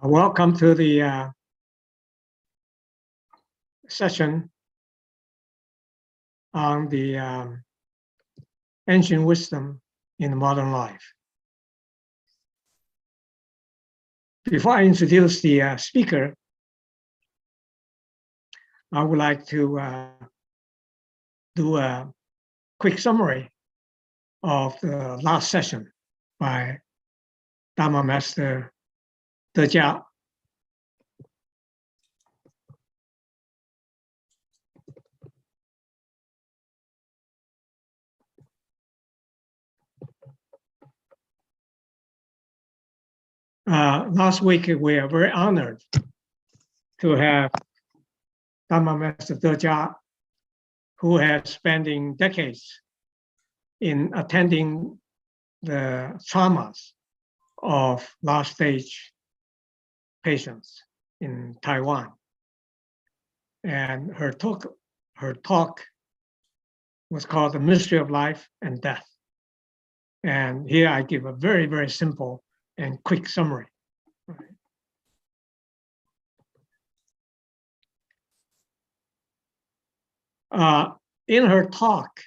Welcome to the session on the ancient wisdom in modern life. Before I introduce the speaker, I would like to do a quick summary of the last session by Dharma Master Dejia. Last week, we are very honored to have Dharma Master Dejia, who has spending decades in attending the traumas of last stage patients in Taiwan. And her talk was called The Mystery of Life and Death. And here I give a very, very simple and quick summary. In her talk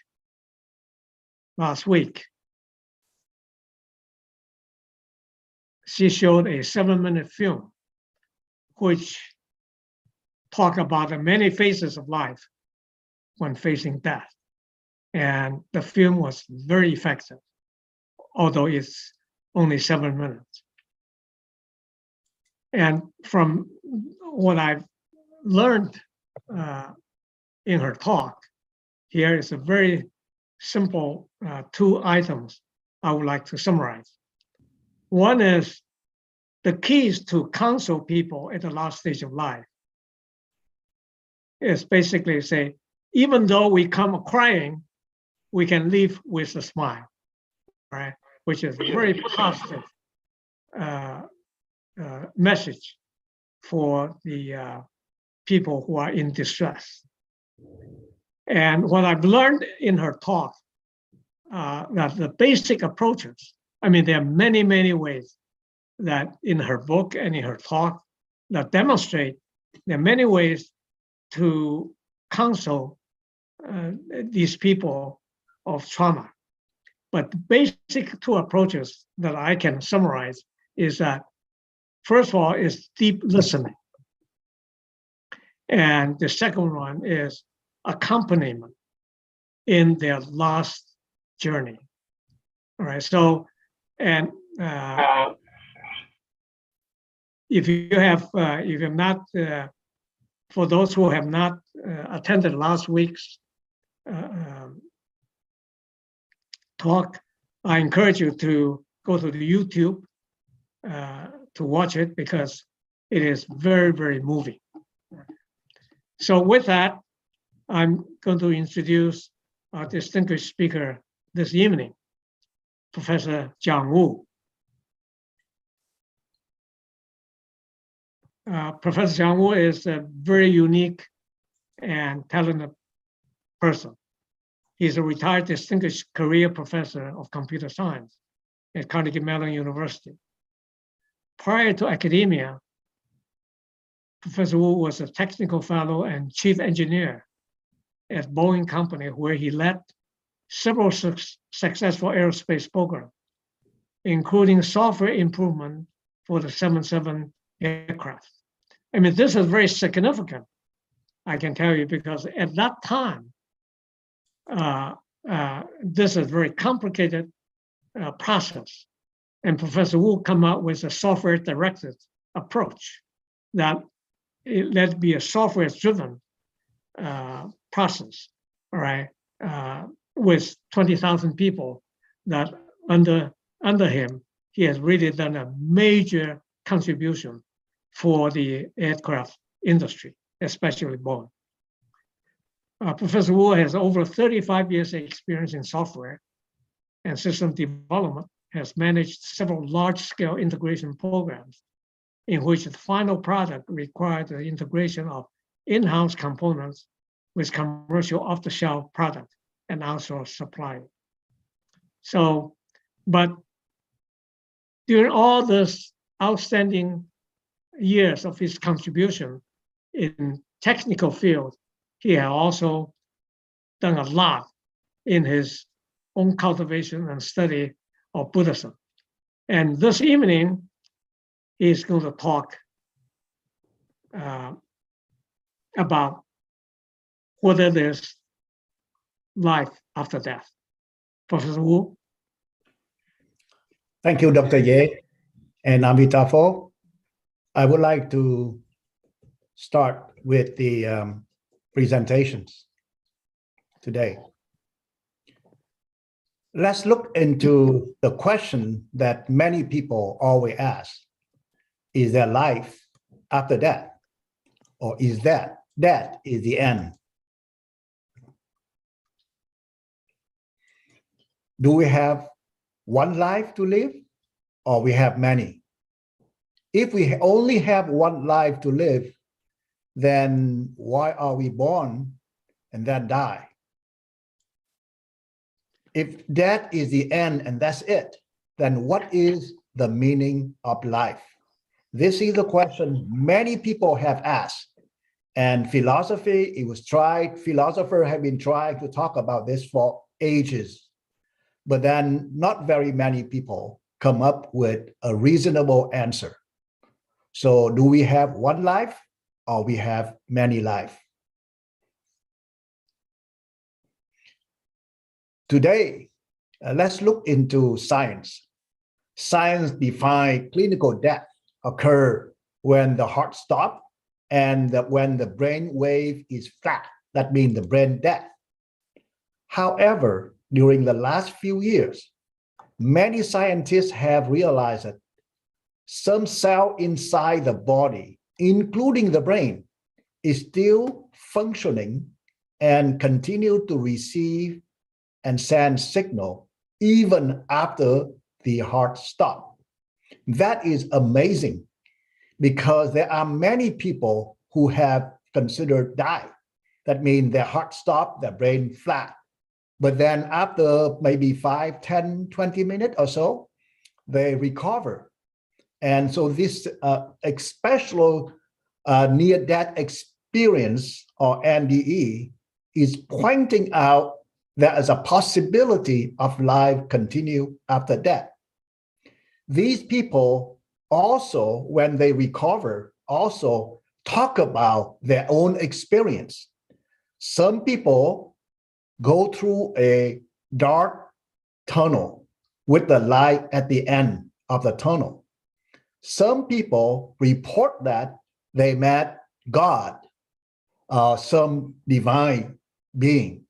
last week, she showed a 7-minute film which talk about the many phases of life when facing death. And the film was very effective, although it's only 7 minutes. And from what I've learned in her talk, here is a very simple 2 items I would like to summarize. One is the keys to counsel people at the last stage of life is basically say, even though we come crying, we can leave with a smile, right? Which is a very positive message for the people who are in distress. And what I've learned in her talk, that the basic approaches, I mean, there are many, many ways that in her book and in her talk that demonstrate there are many ways to counsel these people of trauma. But the basic 2 approaches that I can summarize is that, first of all, is deep listening. And the second one is accompaniment in their last journey. All right, so, and if you have not, for those who have not attended last week's talk, I encourage you to go to the YouTube to watch it because it is very, very moving. So with that, I'm going to introduce our distinguished speaker this evening, Professor Jiang Wu. Professor Jiang Wu is a very unique and talented person. He's a retired distinguished career professor of computer science at Carnegie Mellon University. Prior to academia, Professor Wu was a technical fellow and chief engineer at Boeing Company, where he led several successful aerospace programs, including software improvement for the 777 aircraft. I mean, this is very significant, I can tell you, because at that time, this is a very complicated process. And Professor Wu come out with a software-directed approach that let be a software-driven process, all right, with 20,000 people that under him, he has really done a major contribution for the aircraft industry, especially Boeing. Professor Wu has over 35 years of experience in software and system development, has managed several large-scale integration programs in which the final product required the integration of in-house components with commercial off-the-shelf product and outsourced supply. So, but during all this outstanding years of his contribution in technical field, he had also done a lot in his own cultivation and study of Buddhism. And this evening, he's going to talk about whether there's life after death. Professor Wu. Thank you, Dr. Ye and Amitabha. I would like to start with the presentations today. Let's look into the question that many people always ask. Is there life after death? Or is that death is the end? Do we have one life to live, or we have many? If we only have one life to live, then why are we born and then die? If that is the end and that's it, then what is the meaning of life? This is the question many people have asked. And philosophers have been trying to talk about this for ages. But then not very many people come up with a reasonable answer. So do we have one life, or we have many lives? Today, let's look into science. Science defines clinical death occur when the heart stops and when the brain wave is flat. That means the brain death. However, during the last few years, many scientists have realized that some cell inside the body, including the brain, is still functioning and continue to receive and send signal even after the heart stops. That is amazing, because there are many people who have considered die. That means their heart stopped, their brain flat. But then after maybe 5, 10, 20 minutes or so, they recover. And so this special near-death experience, or NDE, is pointing out there is a possibility of life continue after death. These people also, when they recover, also talk about their own experience. Some people go through a dark tunnel with the light at the end of the tunnel. Some people report that they met God, some divine being.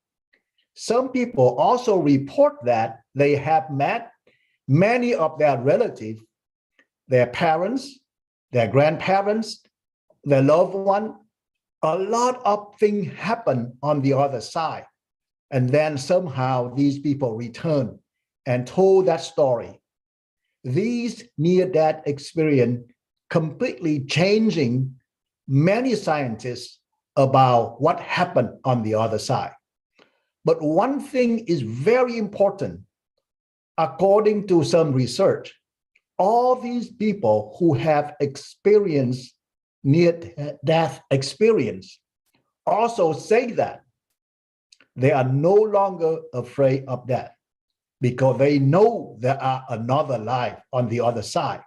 Some people also report that they have met many of their relatives, their parents, their grandparents, their loved one. A lot of things happen on the other side. And then somehow these people return and told that story. These near-death experience completely changing many scientists about what happened on the other side. But one thing is very important. According to some research, all these people who have experienced near-death experience also say that they are no longer afraid of death, because they know there are another life on the other side.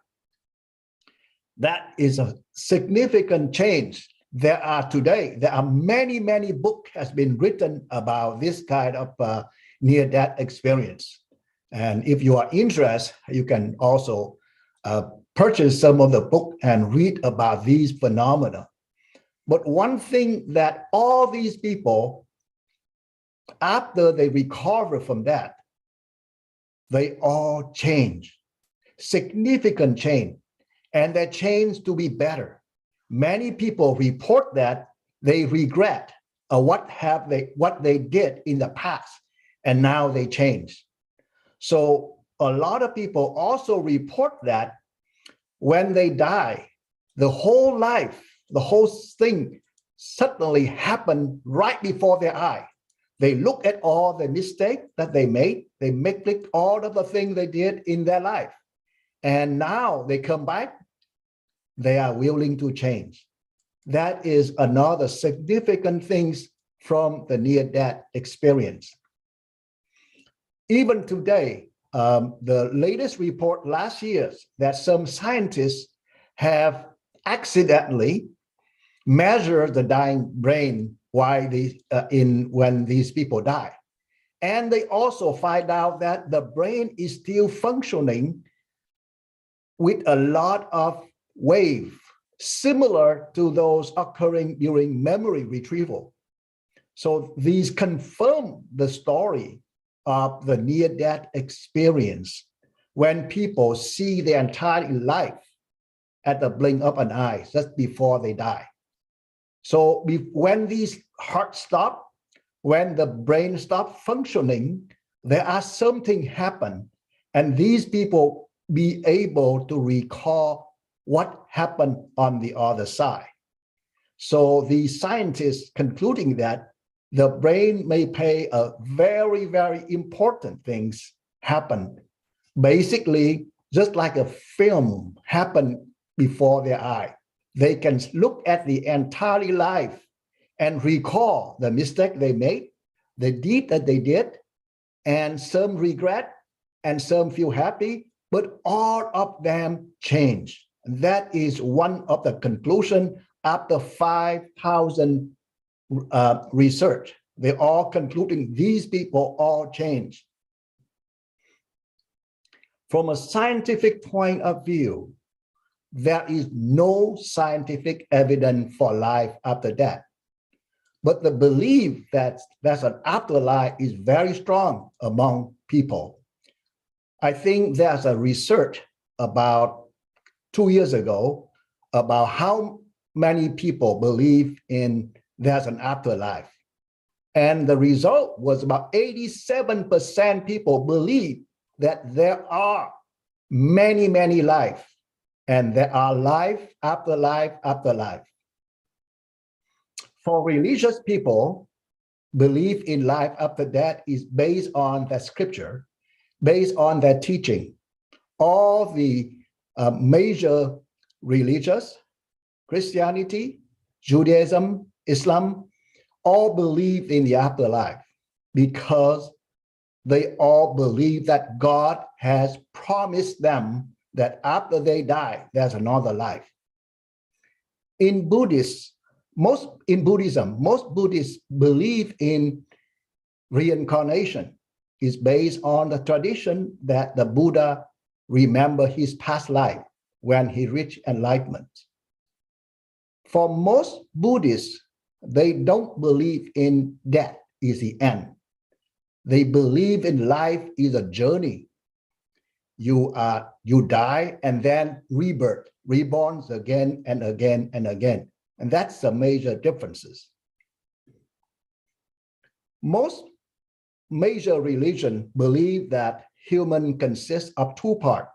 That is a significant change. There are many, many books has been written about this kind of near-death experience. And if you are interested, you can also purchase some of the book and read about these phenomena. But one thing that all these people, after they recover from that, they all change, significant change, and they change to be better. Many people report that they regret what they did in the past, and now they change. So a lot of people also report that when they die, the whole life, the whole thing suddenly happened right before their eye. They look at all the mistakes that they made. They make all of the things they did in their life. And now they come back they are willing to change. That is another significant thing from the near-death experience. Even today, the latest report last year that some scientists have accidentally measured the dying brain when these people die. And they also find out that the brain is still functioning with a lot of waves similar to those occurring during memory retrieval. So these confirm the story of the near-death experience when people see their entire life at the blink of an eye just before they die. So when these hearts stop, when the brain stops functioning, there are something happen, and these people be able to recall what happened on the other side. So the scientists concluding that the brain may play a very, very important things happen. Basically, just like a film happened before their eye. They can look at the entire life and recall the mistake they made, the deed that they did, and some regret and some feel happy, but all of them change. And that is one of the conclusions after 5,000 research. They're all concluding these people all change. From a scientific point of view, there is no scientific evidence for life after death. But the belief that there's an afterlife is very strong among people. I think there's a research about 2 years ago about how many people believe in there's an afterlife. And the result was about 87% people believe that there are many, many lives, and there are life after life after life. For religious people, belief in life after death is based on the scripture, based on their teaching. All the major religions, Christianity, Judaism, Islam, all believe in the afterlife because they all believe that God has promised them that after they die, there's another life. In Buddhism, most Buddhists believe in reincarnation. Is based on the tradition that the Buddha remember his past life when he reached enlightenment. For most Buddhists, they don't believe in death is the end. They believe in life is a journey. You die and then rebirth, reborn again and again and again. And that's the major differences. Most major religions believe that human consists of two parts: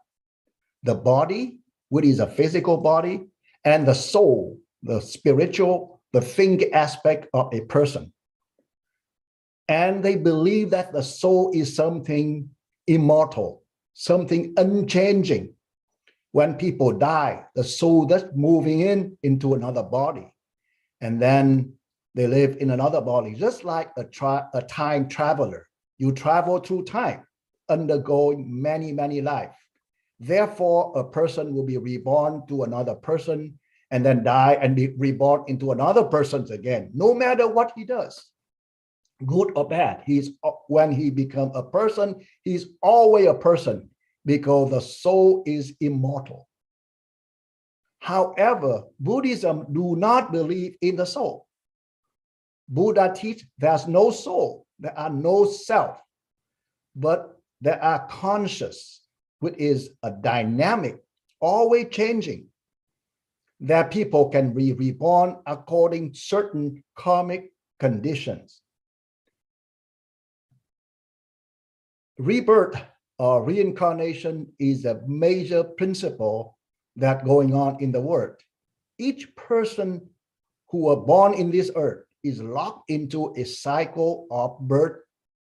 the body, which is a physical body, and the soul, the spiritual, the thinking aspect of a person. And they believe that the soul is something immortal, something unchanging. When people die, the soul just moving into another body, and then they live in another body, just like a time traveler. You travel through time, undergoing many, many lives. Therefore, a person will be reborn to another person and then die and be reborn into another person again, no matter what he does, good or bad. When he becomes a person, he's always a person because the soul is immortal. However, Buddhism do not believe in the soul. Buddha teaches there's no soul, there are no self, but there are conscious, which is a dynamic, always changing, that people can be reborn according to certain karmic conditions. Rebirth or reincarnation is a major principle that's going on in the world. Each person who are born in this earth is locked into a cycle of birth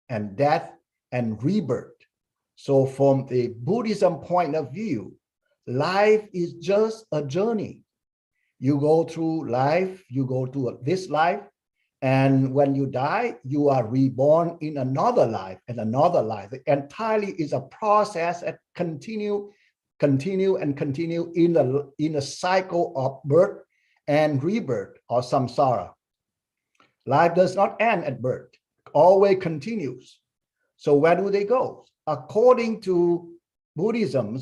and death and rebirth. So from the Buddhism point of view, life is just a journey. You go through life, you go to this life, and when you die, you are reborn in another life and another life. It entirely is a process that continue in a cycle of birth and rebirth or samsara. Life does not end at birth, always continues. So where do they go? According to Buddhism,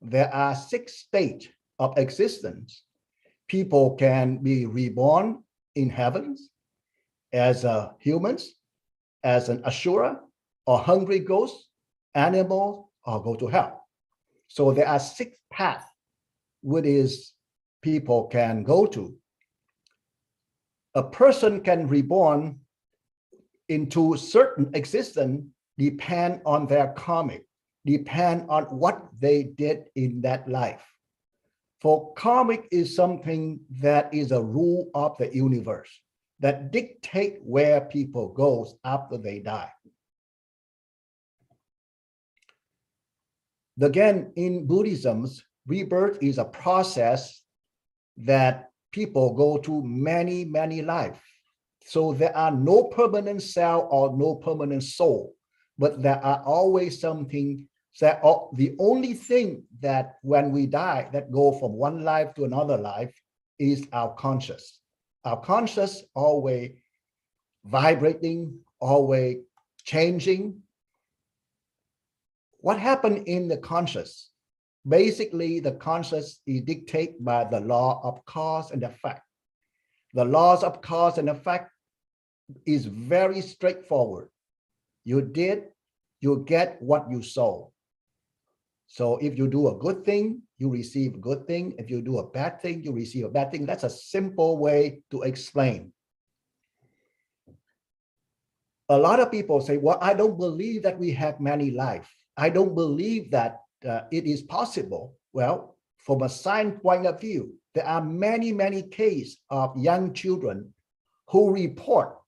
there are 6 states of existence. People can be reborn in heavens as humans, as an asura, or hungry ghost, animal, or go to hell. So there are 6 paths which is people can go to. A person can reborn into certain existence depend on their karmic, depend on what they did in that life. For karmic is something that is a rule of the universe that dictate where people go after they die. Again, in Buddhism, rebirth is a process that people go to many lives. So there are no permanent self or no permanent soul, but there are always something that the only thing that when we die that go from one life to another life is our conscious. Our conscious always vibrating, always changing. What happened in the conscious? Basically, the conscious is dictated by the law of cause and effect. The laws of cause and effect is very straightforward. You did, you get what you sow. So if you do a good thing, you receive a good thing. If you do a bad thing, you receive a bad thing. That's a simple way to explain. A lot of people say, well, I don't believe that we have many lives. I don't believe that it is possible. Well, from a science point of view, there are many cases of young children who report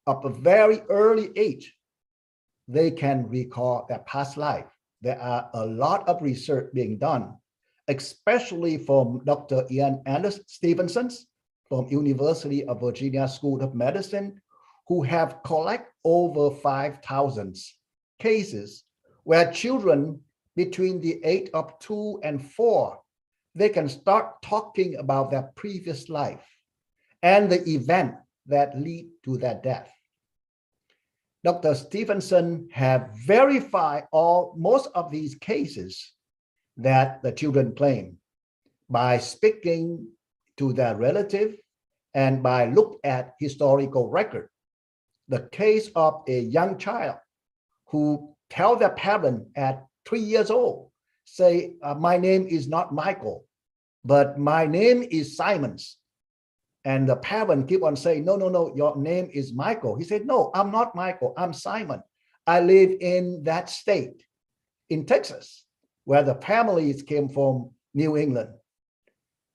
of a very early age, they can recall their past life. There are a lot of research being done, especially from Dr. Ian Anders Stevenson from University of Virginia School of Medicine, who have collected over 5,000 cases where children between the age of 2 and 4, they can start talking about their previous life and the event that lead to their death. Dr. Stevenson have verified most of these cases that the children claim by speaking to their relative and by look at historical record. The case of a young child who tell their parent at 3 years old, say, my name is not Michael, but my name is Simons. And the parent keep on saying, no, your name is Michael. He said, no, I'm not Michael, I'm Simon. I live in that state, in Texas, where the families came from New England.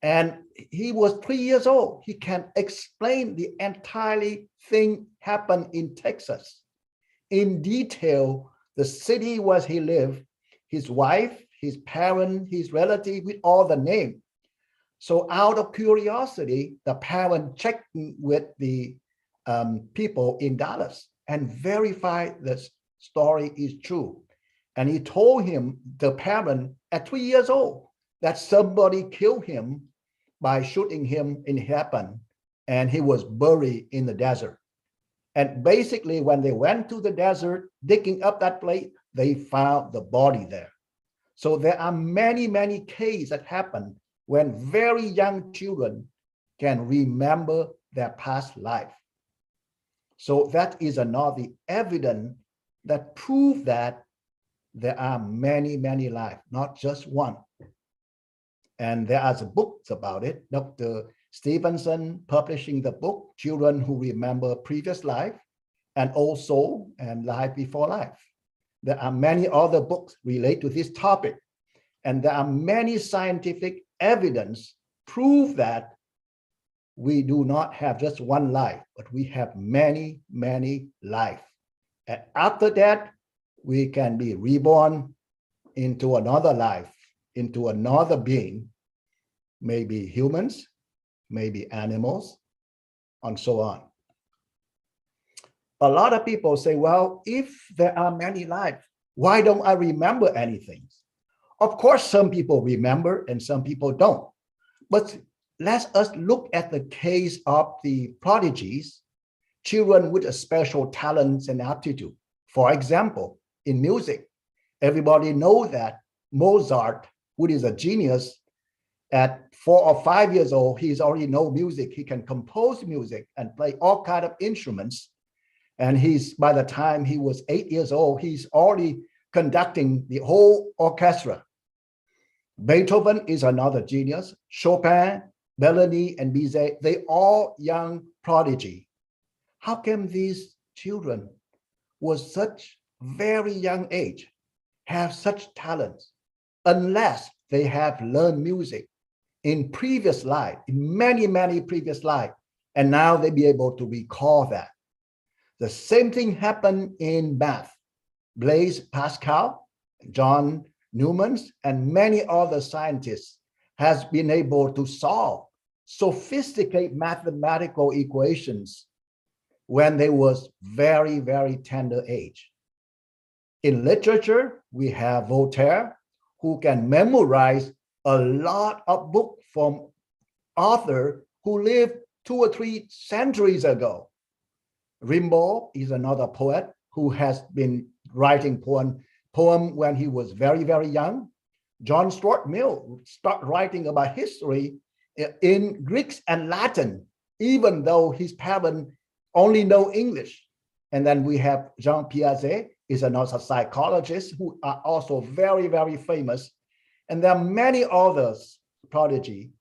And he was 3 years old. He can explain the entire thing happened in Texas. In detail, the city where he lived, his wife, his parent, his relative, with all the name. So out of curiosity, the parent checked with the people in Dallas and verified the story is true. And he told him, the parent at 3 years old, that somebody killed him by shooting him in heaven, and he was buried in the desert. And basically, when they went to the desert, digging up that place, they found the body there. So there are many cases that happen when very young children can remember their past life. So that is another evidence that proves that there are many lives, not just one. And there are books about it. Dr. Stevenson publishing the book, Children Who Remember Previous Life, and also and Life Before Life. There are many other books related to this topic. And there are many scientific evidence prove that we do not have just one life, but we have many lives. And after that, we can be reborn into another life, into another being, maybe humans, maybe animals, and so on. A lot of people say, well, if there are many lives, why don't I remember anything? Of course, some people remember and some people don't. But let us look at the case of the prodigies, children with a special talents and aptitude. For example, in music, everybody knows that Mozart, who is a genius, at 4 or 5 years old, he's already know music. He can compose music and play all kinds of instruments. And by the time he was 8 years old, he's already conducting the whole orchestra. Beethoven is another genius. Chopin, Bellini, and Bizet, they all young prodigy. How come these children was such very young age have such talents unless they have learned music in previous life, in many previous life, and now they be able to recall that. The same thing happened in math. Blaise Pascal, John Newman, and many other scientists has been able to solve sophisticated mathematical equations when they was very tender age. In literature, we have Voltaire, who can memorize a lot of books from author who lived 2 or 3 centuries ago. Rimbaud is another poet who has been writing poem when he was very young. John Stuart Mill started writing about history in Greek and Latin, even though his parents only know English. And then we have Jean Piaget, is another psychologist who are also very famous. And there are many others, prodigy,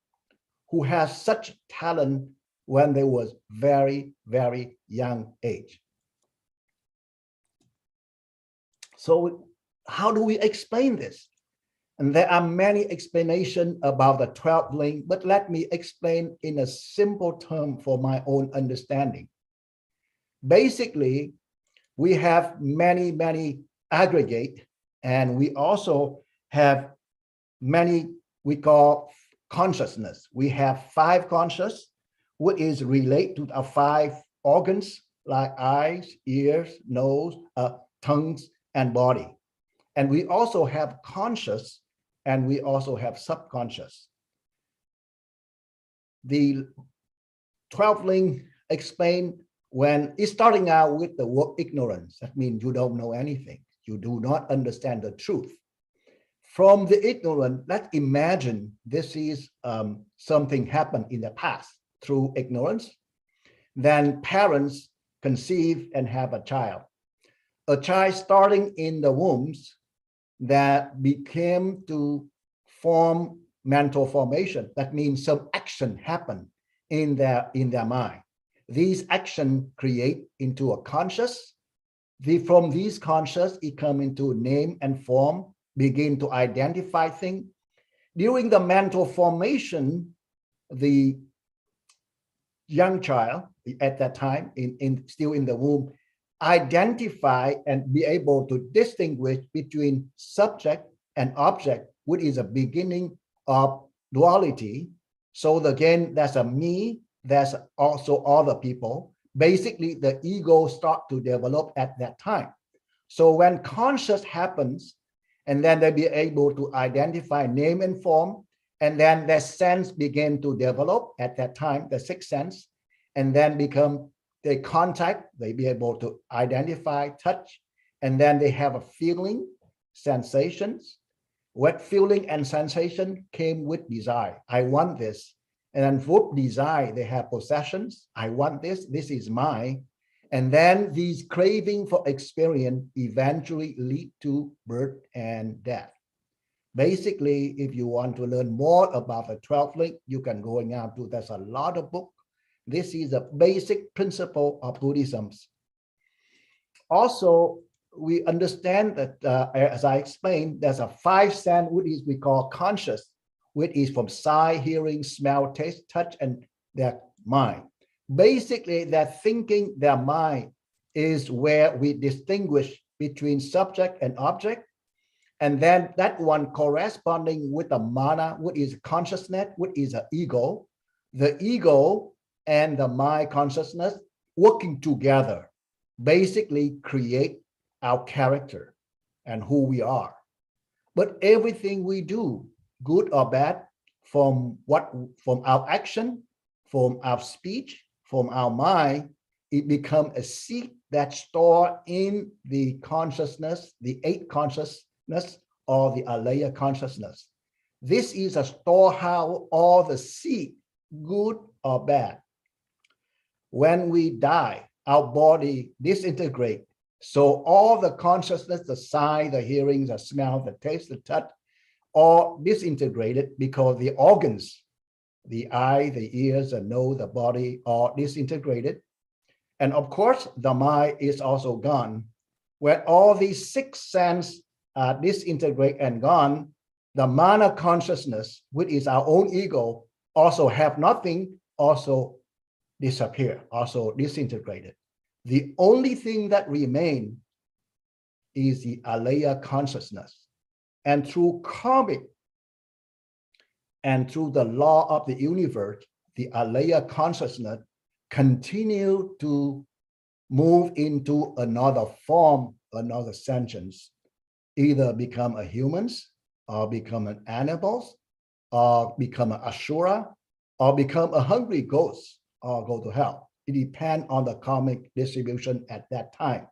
who have such talent when they was very young age. So how do we explain this? And there are many explanations about the 12 link, but let me explain in a simple term for my own understanding. Basically, we have many aggregate, and we also have many we call consciousness. We have 5 conscious, which is relate to our 5 organs like eyes, ears, nose, tongues, and body. And we also have conscious, and we also have subconscious. The 12 link explain when it's starting out with the word ignorance. That means you don't know anything. You do not understand the truth. From the ignorant, let's imagine this is something happened in the past through ignorance. Then parents conceive and have a child. A child starting in the wombs that became to form mental formation. That means some action happened in their mind. These actions create into a conscious. From these conscious, it come into name and form, begin to identify things. During the mental formation, the young child at that time, still in the womb, identify and be able to distinguish between subject and object, which is a beginning of duality. So again, there's a me, there's also other people. Basically, the ego start to develop at that time. So when conscious happens, and then they be able to identify name and form, and then their sense begin to develop at that time, the 6th sense, and then become they contact, they be able to identify, touch, and then they have a feeling, sensations. What feeling and sensation came with desire? I want this. And then with desire, they have possessions. I want this, this is mine. And then these craving for experience eventually lead to birth and death. Basically, if you want to learn more about the 12 link, you can go out to, there's a lot of books. This is a basic principle of Buddhism. Also, we understand that, as I explained, there's a 5 sense, which is we call conscious, which is from sight, hearing, smell, taste, touch, and their mind. Basically, their thinking, their mind is where we distinguish between subject and object. And then that one corresponding with the mana, which is consciousness, which is an ego. the ego and the mind consciousness working together basically create our character and who we are. But everything we do, good or bad, from our action, from our speech, from our mind, it becomes a seed that store in the consciousness, the eighth consciousness, or the alaya consciousness. This is a storehouse all the seed, good or bad. When we die, our body disintegrate. So all the consciousness, the sight, the hearing, the smell, the taste, the touch, all disintegrated because the organs, the eye, the ears, the nose, the body, are disintegrated. And of course, the mind is also gone. When all these six senses are disintegrated and gone, the mana consciousness, which is our own ego, also have nothing, also disappear, also disintegrated. The only thing that remain is the alaya consciousness. And through karmic and through the law of the universe, the alaya consciousness continue to move into another form, another sentience, either become a humans, or become an animals, or become an asura, or become a hungry ghost, or go to hell. It depends on the karmic distribution at that time.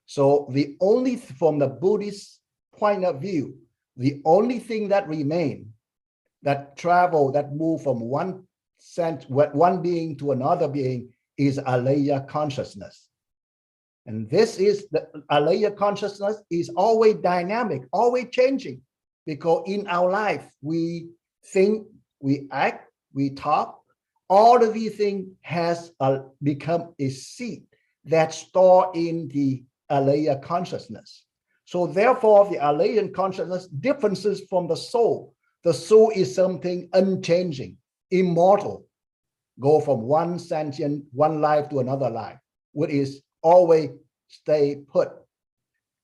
So the only, from the Buddhist point of view, the only thing that remain, that travel, that move from one being to another being, is alaya consciousness. And this is the alaya consciousness is always dynamic, always changing, because in our life, we think, we act, we talk, all of these things has become a seed that store in the alaya consciousness. So therefore, the alaya consciousness differences from the soul. The soul is something unchanging, immortal, go from one sentient, one life to another life, which is always stay put.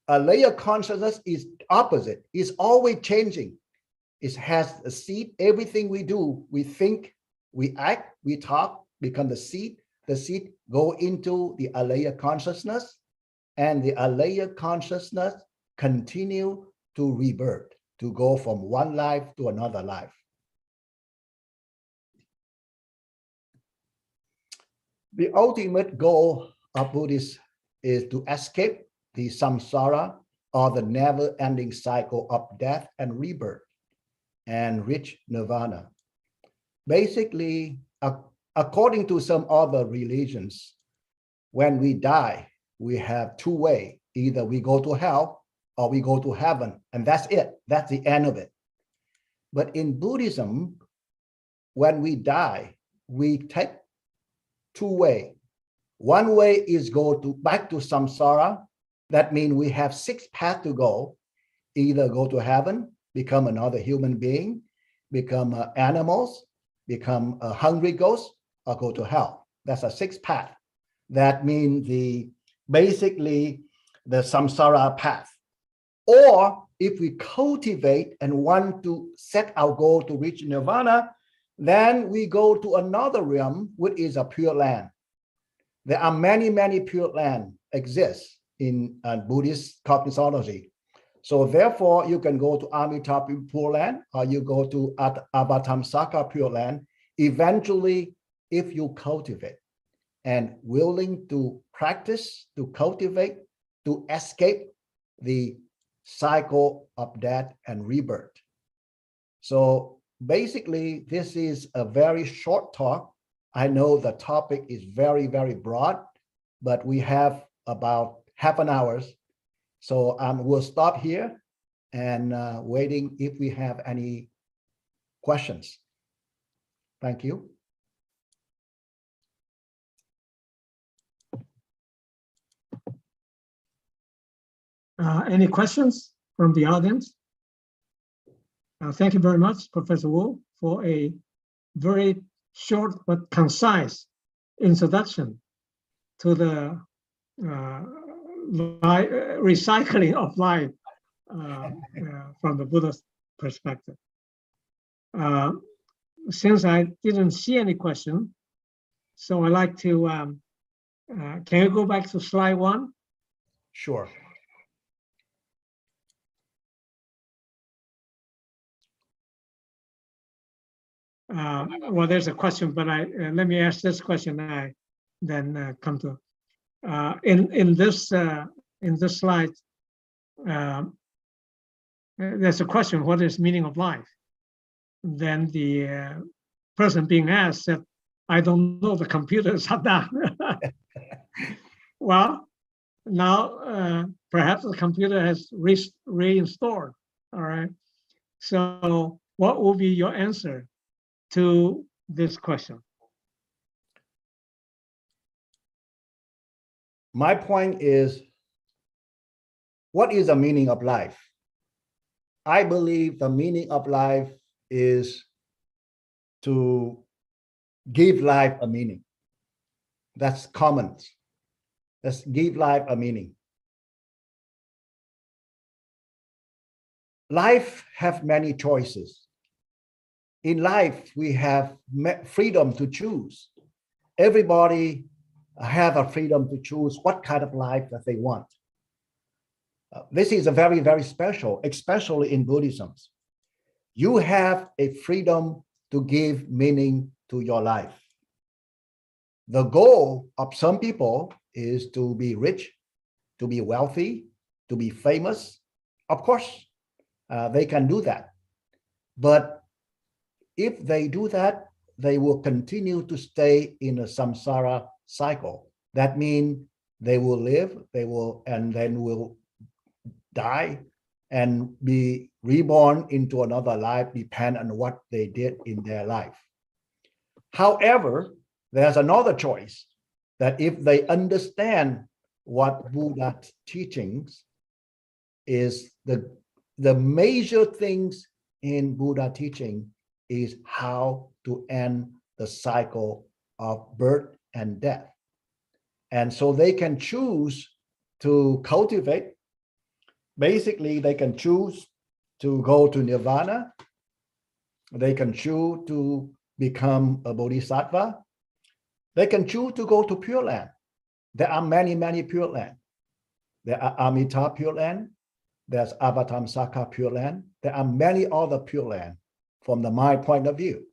Alaya consciousness is opposite, it's always changing. It has a seed, everything we do, we think, we act, we talk, become the seed go into the alaya consciousness, and the alaya consciousness continue to rebirth, to go from one life to another life. The ultimate goal of Buddhism is to escape the samsara, or the never-ending cycle of death and rebirth, and reach nirvana. Basically, according to some other religions, when we die, we have two ways. Either we go to hell or we go to heaven, and that's it. That's the end of it. But in Buddhism, when we die, we take two ways. One way is go back to samsara. That means we have six paths to go. Either go to heaven, become another human being, become animals, become a hungry ghost, or go to hell. That's a sixth path. That means basically the samsara path. Or if we cultivate and want to set our goal to reach nirvana, then we go to another realm, which is a pure land. There are many, many pure land exist in Buddhist cosmology. So therefore, you can go to Amitabha Pure Land, or you go to Avatamsaka Pure Land. Eventually, if you cultivate and willing to practice, to cultivate, to escape the cycle of death and rebirth. So basically, this is a very short talk. I know the topic is very, very broad, but we have about half an hour. So we'll stop here and waiting if we have any questions. Thank you. Any questions from the audience? Thank you very much, Professor Wu, for a very short but concise introduction to the recycling of life from the Buddha's perspective. since I didn't see any question, so I'd like to, can you go back to slide 1? Sure. Well, there's a question, but let me ask this question. I then come to in this slide. There's a question: what is meaning of life? Then the person being asked said, "I don't know. The computer is shut down." Well, now perhaps the computer has reinstalled. All right. So, what will be your answer to this question? My point is, what is the meaning of life? I believe the meaning of life is to give life a meaning. That's common. Let's give life a meaning. Life has many choices. In life, we have freedom to choose. Everybody have a freedom to choose what kind of life that they want. This is a very, very special, especially in Buddhism. You have a freedom to give meaning to your life. The goal of some people is to be rich, to be wealthy, to be famous. Of course, they can do that. But if they do that, they will continue to stay in a samsara cycle. That means they will live, and then will die and be reborn into another life, depend on what they did in their life. However, there's another choice, that if they understand what Buddha's teachings is, the major things in Buddha teaching is how to end the cycle of birth and death. And so they can choose to cultivate. Basically, they can choose to go to nirvana. They can choose to become a bodhisattva. They can choose to go to Pure Land. There are many, many Pure Land. There are Amita Pure Land. There's Avatamsaka Pure Land. There are many other Pure Land from my point of view.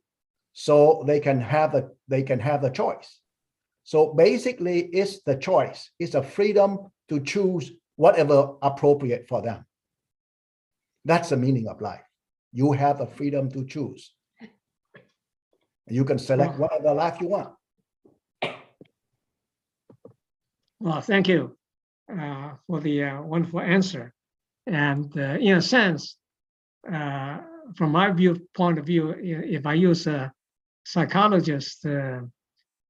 So they can have the choice. So basically, it's the choice. It's a freedom to choose whatever appropriate for them. That's the meaning of life. You have the freedom to choose. You can select whatever life you want. Well, thank you for the wonderful answer. And in a sense, from my point of view, if I use a psychologist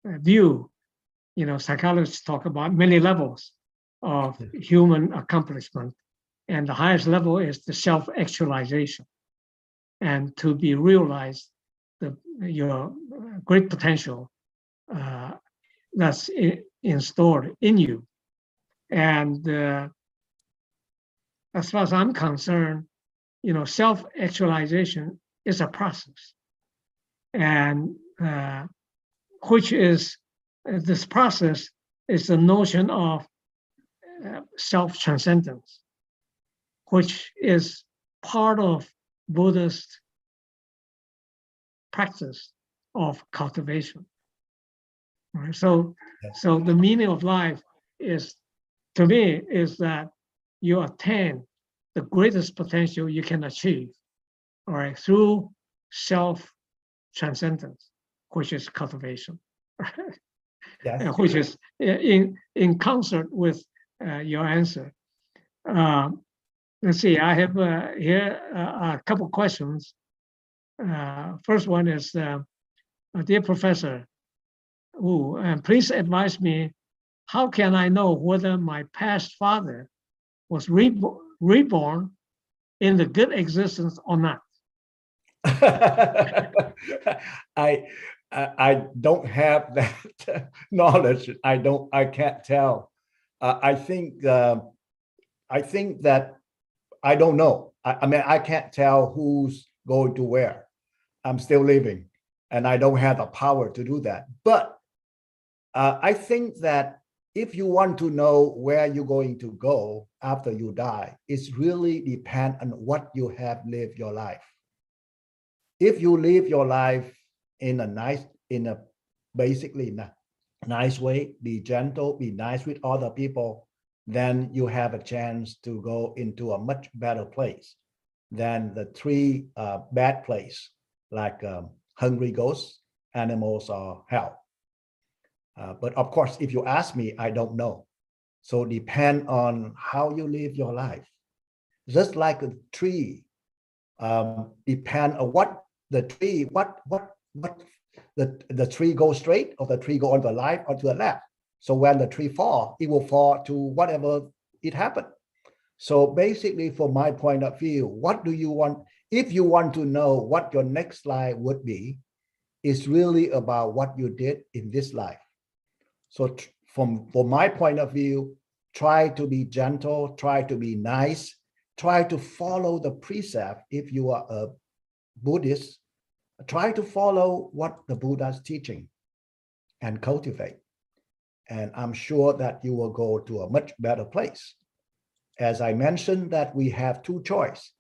view, psychologists talk about many levels of human accomplishment, and the highest level is the self-actualization, and to be realized, your great potential that's installed in you. And as far as I'm concerned, self-actualization is a process, and which is this process is the notion of self-transcendence, which is part of Buddhist practice of cultivation. Right? So the meaning of life is, to me, is that you attain the greatest potential you can achieve, all right, through self-transcendence, which is cultivation, Yes. which is in concert with your answer. Let's see, I have here a couple questions. First one is, dear Professor, please advise me, how can I know whether my past father was reborn in the good existence or not? I don't have that knowledge. I can't tell. I think that I don't know. I mean, I can't tell who's going to where. I'm still living. and I don't have the power to do that. But I think that if you want to know where you're going to go after you die, it's really depend on what you have lived your life. If you live your life in a basically nice way, be gentle, be nice with other people, then you have a chance to go into a much better place than the three bad place, like hungry ghosts, animals, or hell. But of course, if you ask me, I don't know. So depend on how you live your life. Just like a tree, depend on what the tree, the tree goes straight, or the tree go on the right or to the left. So when the tree fall, it will fall to whatever it happened. So basically, from my point of view, what do you want? If you want to know what your next life would be, it's really about what you did in this life. So from my point of view, try to be gentle, try to be nice, try to follow the precept. If you are a Buddhist, try to follow what the Buddha is teaching and cultivate. And I'm sure that you will go to a much better place. As I mentioned, that we have two choices: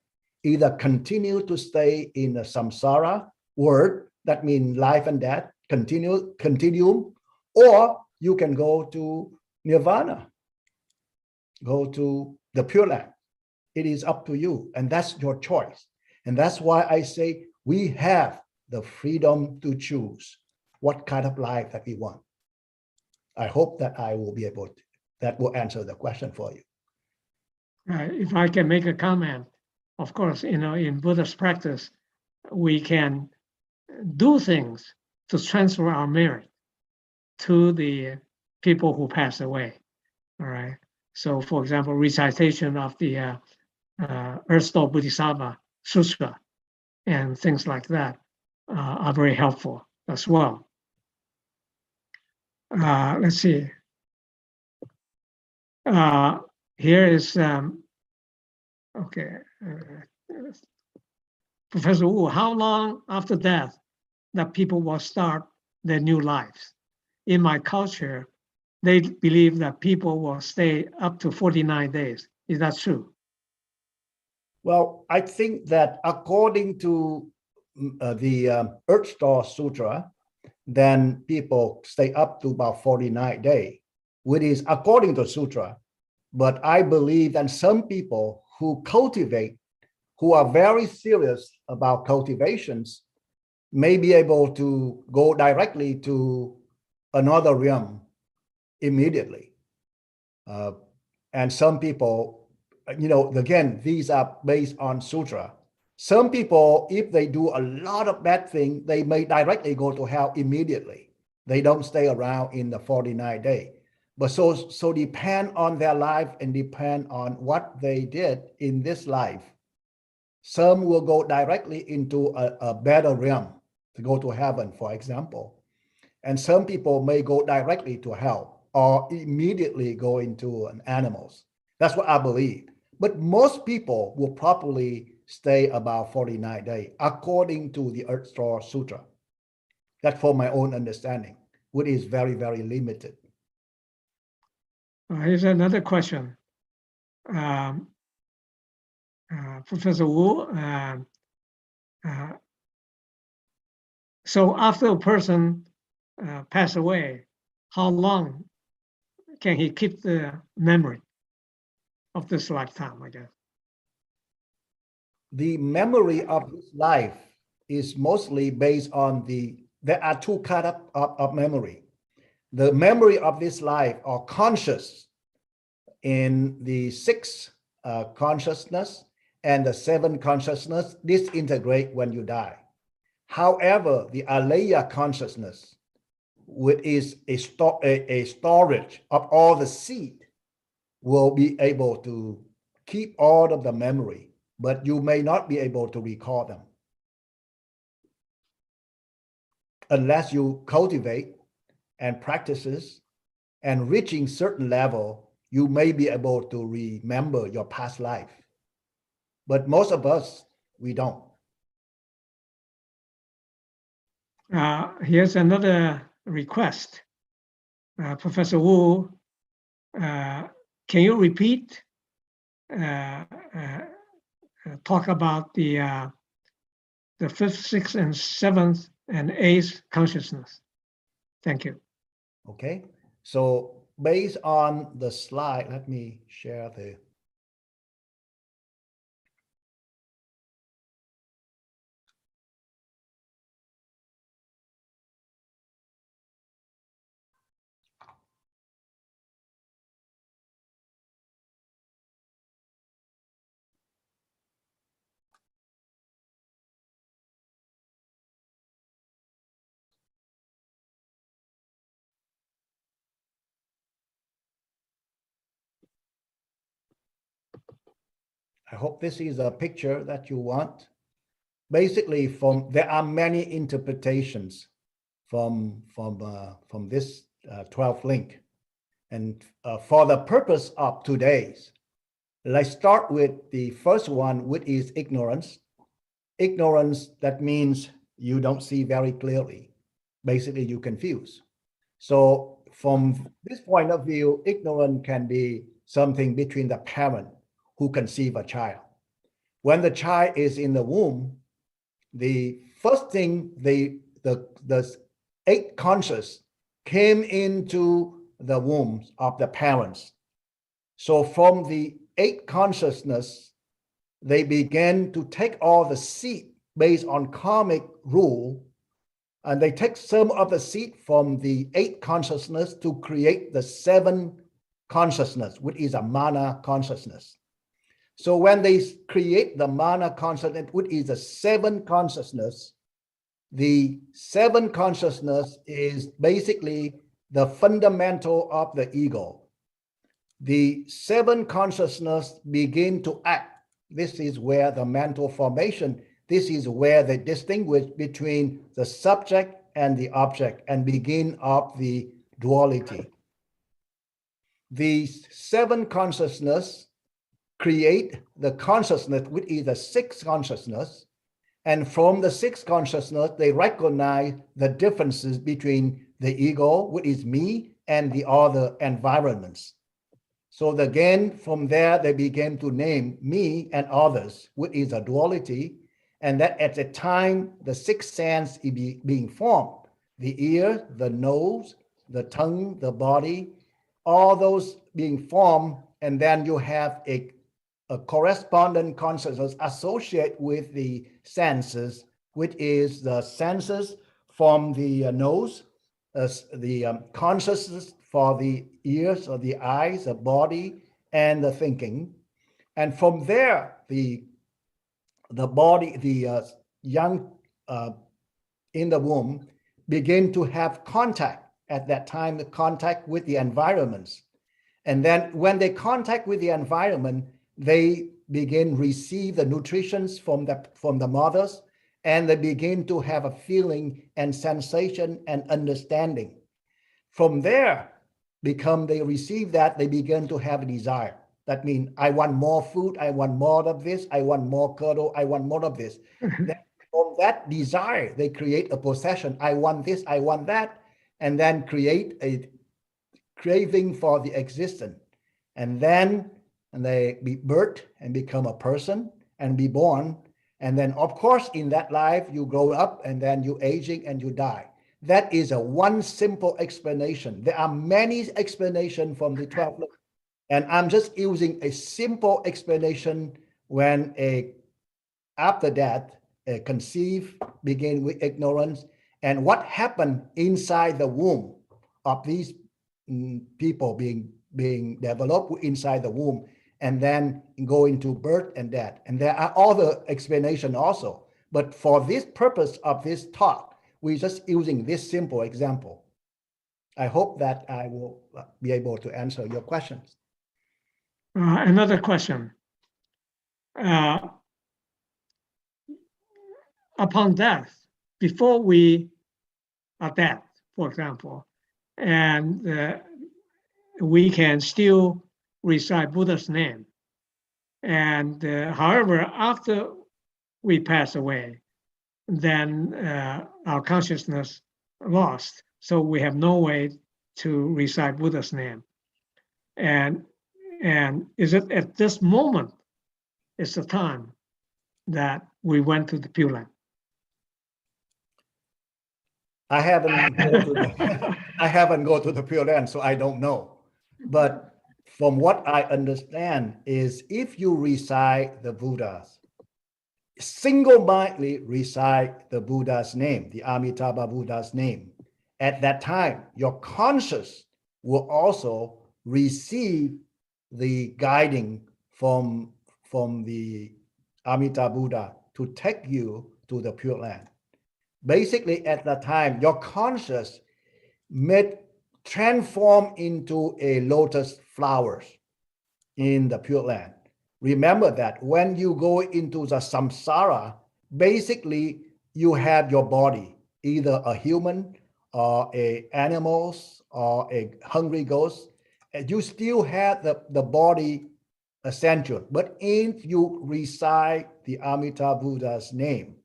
either continue to stay in the samsara world, that means life and death, continuum, or you can go to nirvana, go to the Pure Land. It is up to you, and that's your choice. And that's why I say we have the freedom to choose what kind of life that we want. I hope that I will be able to, that will answer the question for you. If I can make a comment, of course, in Buddhist practice, we can do things to transfer our merit to the people who pass away. All right. So, for example, recitation of the Earth-Store Bodhisattva Sutra and things like that are very helpful as well. Let's see. Here is, okay. Professor Wu, how long after death that people will start their new lives? In my culture, they believe that people will stay up to 49 days. Is that true? Well, I think that according to the Earth-Store Sutra, then people stay up to about 49 days, which is according to Sutra. But I believe that some people who cultivate, who are very serious about cultivations, may be able to go directly to another realm immediately. And some people, again, these are based on Sutra. Some people, if they do a lot of bad things, they may directly go to hell immediately. They don't stay around in the 49 days. But so depend on their life and depend on what they did in this life. Some will go directly into a better realm to go to heaven, for example. And some people may go directly to hell or immediately go into an animals. That's what I believe. But most people will probably stay about 49 days, according to the Earth-Store Sutra. That's for my own understanding, which is very, very limited. Here's another question. Professor Wu, so after a person passes away, how long can he keep the memory of this lifetime, I guess? The memory of this life is mostly based on there are two kinds of memory. The memory of this life, or conscious, in the sixth consciousness and the seventh consciousness disintegrate when you die. However, the alaya consciousness, which is a storage of all the seed, will be able to keep all of the memory, but you may not be able to recall them unless you cultivate and practices, and reaching certain level, you may be able to remember your past life. But most of us, we don't. Here's another request. Professor Wu, can you repeat, talk about the fifth, sixth, and seventh, and eighth consciousness? Thank you. Okay, so based on the slide, let me share the. I hope this is a picture that you want. Basically, there are many interpretations from this 12th link. And for the purpose of today's, let's start with the first one, which is ignorance. Ignorance, that means you don't see very clearly. Basically, you confuse. So from this point of view, ignorance can be something between the parent who conceive a child. When the child is in the womb, the first thing the eight conscious came into the wombs of the parents. So from the eight consciousness, they began to take all the seed based on karmic rule, and they take some of the seed from the eight consciousness to create the seven consciousness, which is a mana consciousness. So when they create the mana consciousness, which is the seven consciousness, the seven consciousness is basically the fundamental of the ego. The seven consciousness begin to act. This is where the mental formation, this is where they distinguish between the subject and the object and begin of the duality. The seven consciousness create the consciousness, which is the sixth consciousness. And from the sixth consciousness, they recognize the differences between the ego, which is me, and the other environments. So again, from there, they began to name me and others, which is a duality. And that at the time, the sixth sense is being formed, the ear, the nose, the tongue, the body, all those being formed. And then you have a correspondent consciousness associated with the senses, which is the senses from the nose, the consciousness for the ears or the eyes, the body, and the thinking. And from there, the body, the young in the womb begin to have contact at that time, the contact with the environments. And then when they contact with the environment, they begin receive the nutritions from the mothers, and they begin to have a feeling and sensation and understanding. From there, they receive that, they begin to have a desire. That means I want more food, I want more of this, I want more cuddle, I want more of this. Then from that desire, they create a possession. I want this, I want that, and then create a craving for the existence. And then they be birthed and become a person and be born. And then, of course, in that life, you grow up and then you aging and you die. That is a one simple explanation. There are many explanations from the 12, and I'm just using a simple explanation when after that, conceive, begin with ignorance, and what happened inside the womb of these people being developed inside the womb, and then go into birth and death. And there are other explanations also. But for this purpose of this talk, we're just using this simple example. I hope that I will be able to answer your questions. Another question. Upon death, before we are dead, for example, and we can still recite Buddha's name. And however, after we pass away, then our consciousness lost. So we have no way to recite Buddha's name. And is it at this moment, it's the time that we went to the Pure Land? I haven't gone to the Pure Land, so I don't know. But from what I understand is if you recite the Buddhas, single-mindedly recite the Buddha's name, the Amitabha Buddha's name, at that time, your conscious will also receive the guiding from the Amitabha Buddha to take you to the Pure Land. Basically, at that time, your conscious may transform into a lotus flowers in the Pure Land. Remember that when you go into the samsara, basically you have your body, either a human or a animals or a hungry ghost. And you still have the body essential. But if you recite the Amitabha Buddha's name,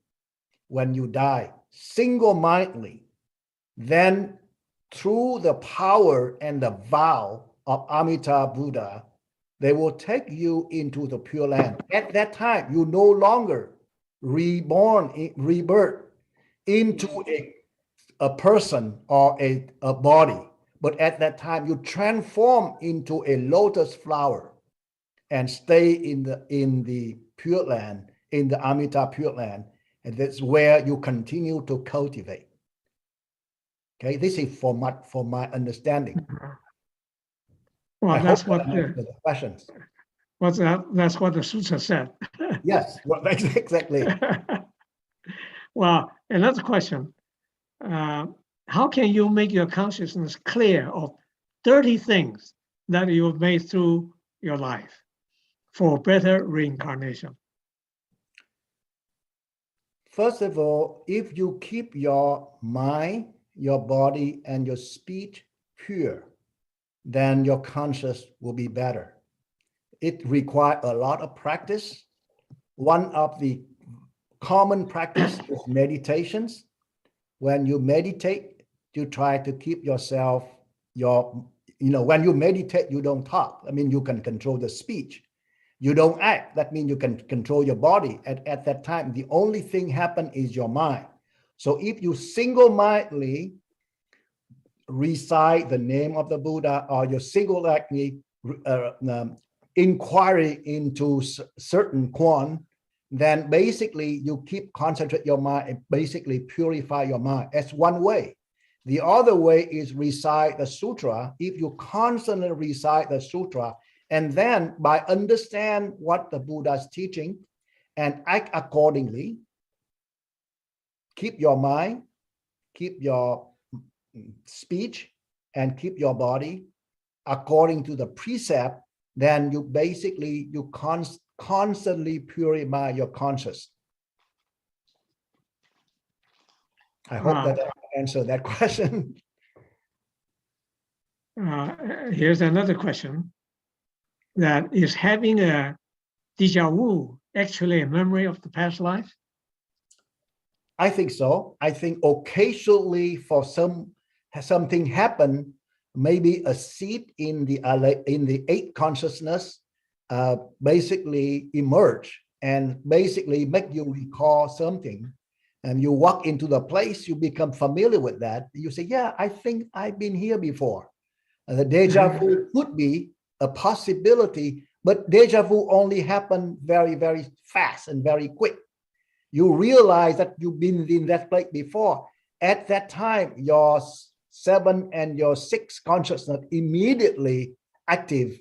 when you die single-mindedly, then through the power and the vow of Amitabha Buddha, they will take you into the Pure Land. At that time, you no longer rebirth into a person or a body, but at that time you transform into a lotus flower and stay in the Pure Land, in the Amitabha Pure Land, and that's where you continue to cultivate. Okay, this is for my understanding. Well, that's what the questions. That's what the sutra said. Yes, well, exactly. Well, another question. How can you make your consciousness clear of 30 things that you have made through your life for better reincarnation? First of all, if you keep your mind, your body, and your speech pure, then your conscious will be better. It requires a lot of practice. One of the common practice is meditations. When you meditate, you try to keep yourself, when you meditate, you don't talk. I mean, you can control the speech. You don't act. That means you can control your body. At that time, the only thing happen is your mind. So if you single-mindedly recite the name of the Buddha, or you single-mindedly inquiry into certain Quan, then basically you keep concentrate your mind and basically purify your mind. That's one way. The other way is recite the sutra. If you constantly recite the sutra, and then by understand what the Buddha is teaching and act accordingly, keep your mind, keep your speech, and keep your body according to the precept, then you basically, you constantly purify your conscious. I hope that I answered that question. Here's another question. That is having a déjà vu actually a memory of the past life? I think so. I think occasionally for something happen, maybe a seed in the eighth consciousness basically emerge and basically make you recall something. And you walk into the place, you become familiar with that. You say, yeah, I think I've been here before. And the déjà vu could be a possibility, but déjà vu only happen very, very fast and very quick. You realize that you've been in that place before. At that time, your 7 and your 6 consciousness immediately active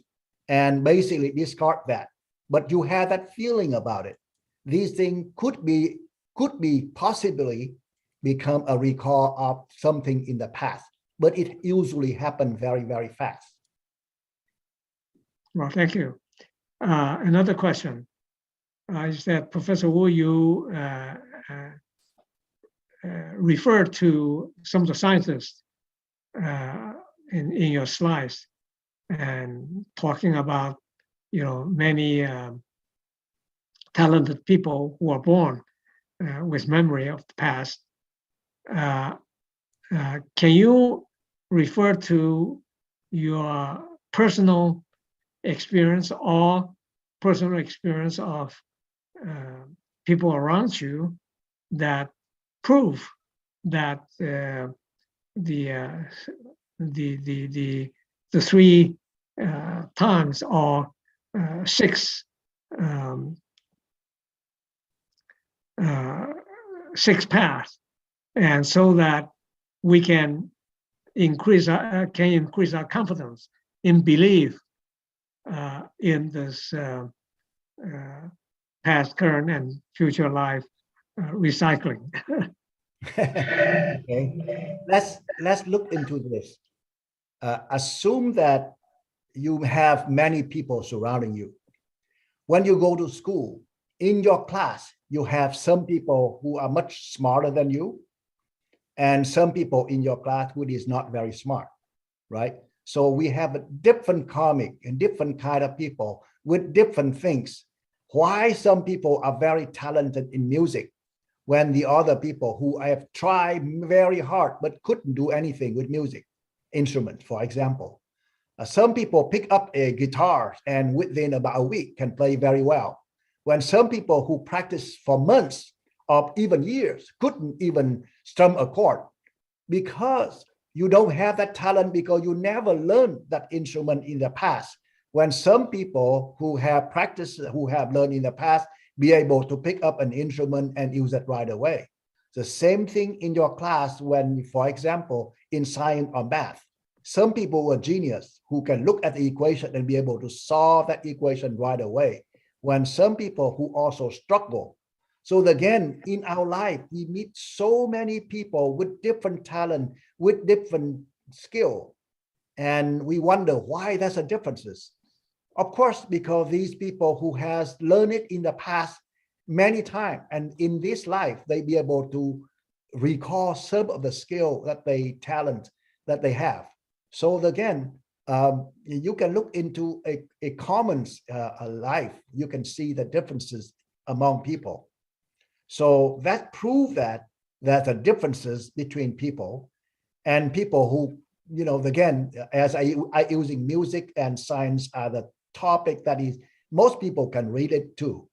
and basically discard that. But you have that feeling about it. These things could be possibly become a recall of something in the past, but it usually happens very, very fast. Well, thank you. Another question is that Professor Wu, you referred to some of the scientists in your slides and talking about, many talented people who are born with memory of the past. Can you refer to your personal experience or personal experience of people around you that prove that the three times or six paths, and so that we can increase our confidence in belief in this past, current, and future life recycling. Okay, let's look into this. Assume that you have many people surrounding you. When you go to school, in your class, you have some people who are much smarter than you, and some people in your class who is not very smart, right? So we have a different karmic and different kind of people with different things. Why some people are very talented in music when the other people who have tried very hard but couldn't do anything with music instruments, for example. Some people pick up a guitar and within about a week can play very well. When some people who practice for months or even years couldn't even strum a chord, because you don't have that talent, because you never learned that instrument in the past. When some people who have practiced, who have learned in the past, be able to pick up an instrument and use it right away. The same thing in your class when, for example, in science or math, some people were genius who can look at the equation and be able to solve that equation right away. When some people who also struggle. So again, in our life, we meet so many people with different talent, with different skill. And we wonder why there's a differences. Of course, because these people who has learned it in the past many times, and in this life, they be able to recall some of the skill that they talent that they have. So again, you can look into a common life. You can see the differences among people. So that proves that the differences between people and people who, you know, again, as I using music and science are the topic that is most people can read it too.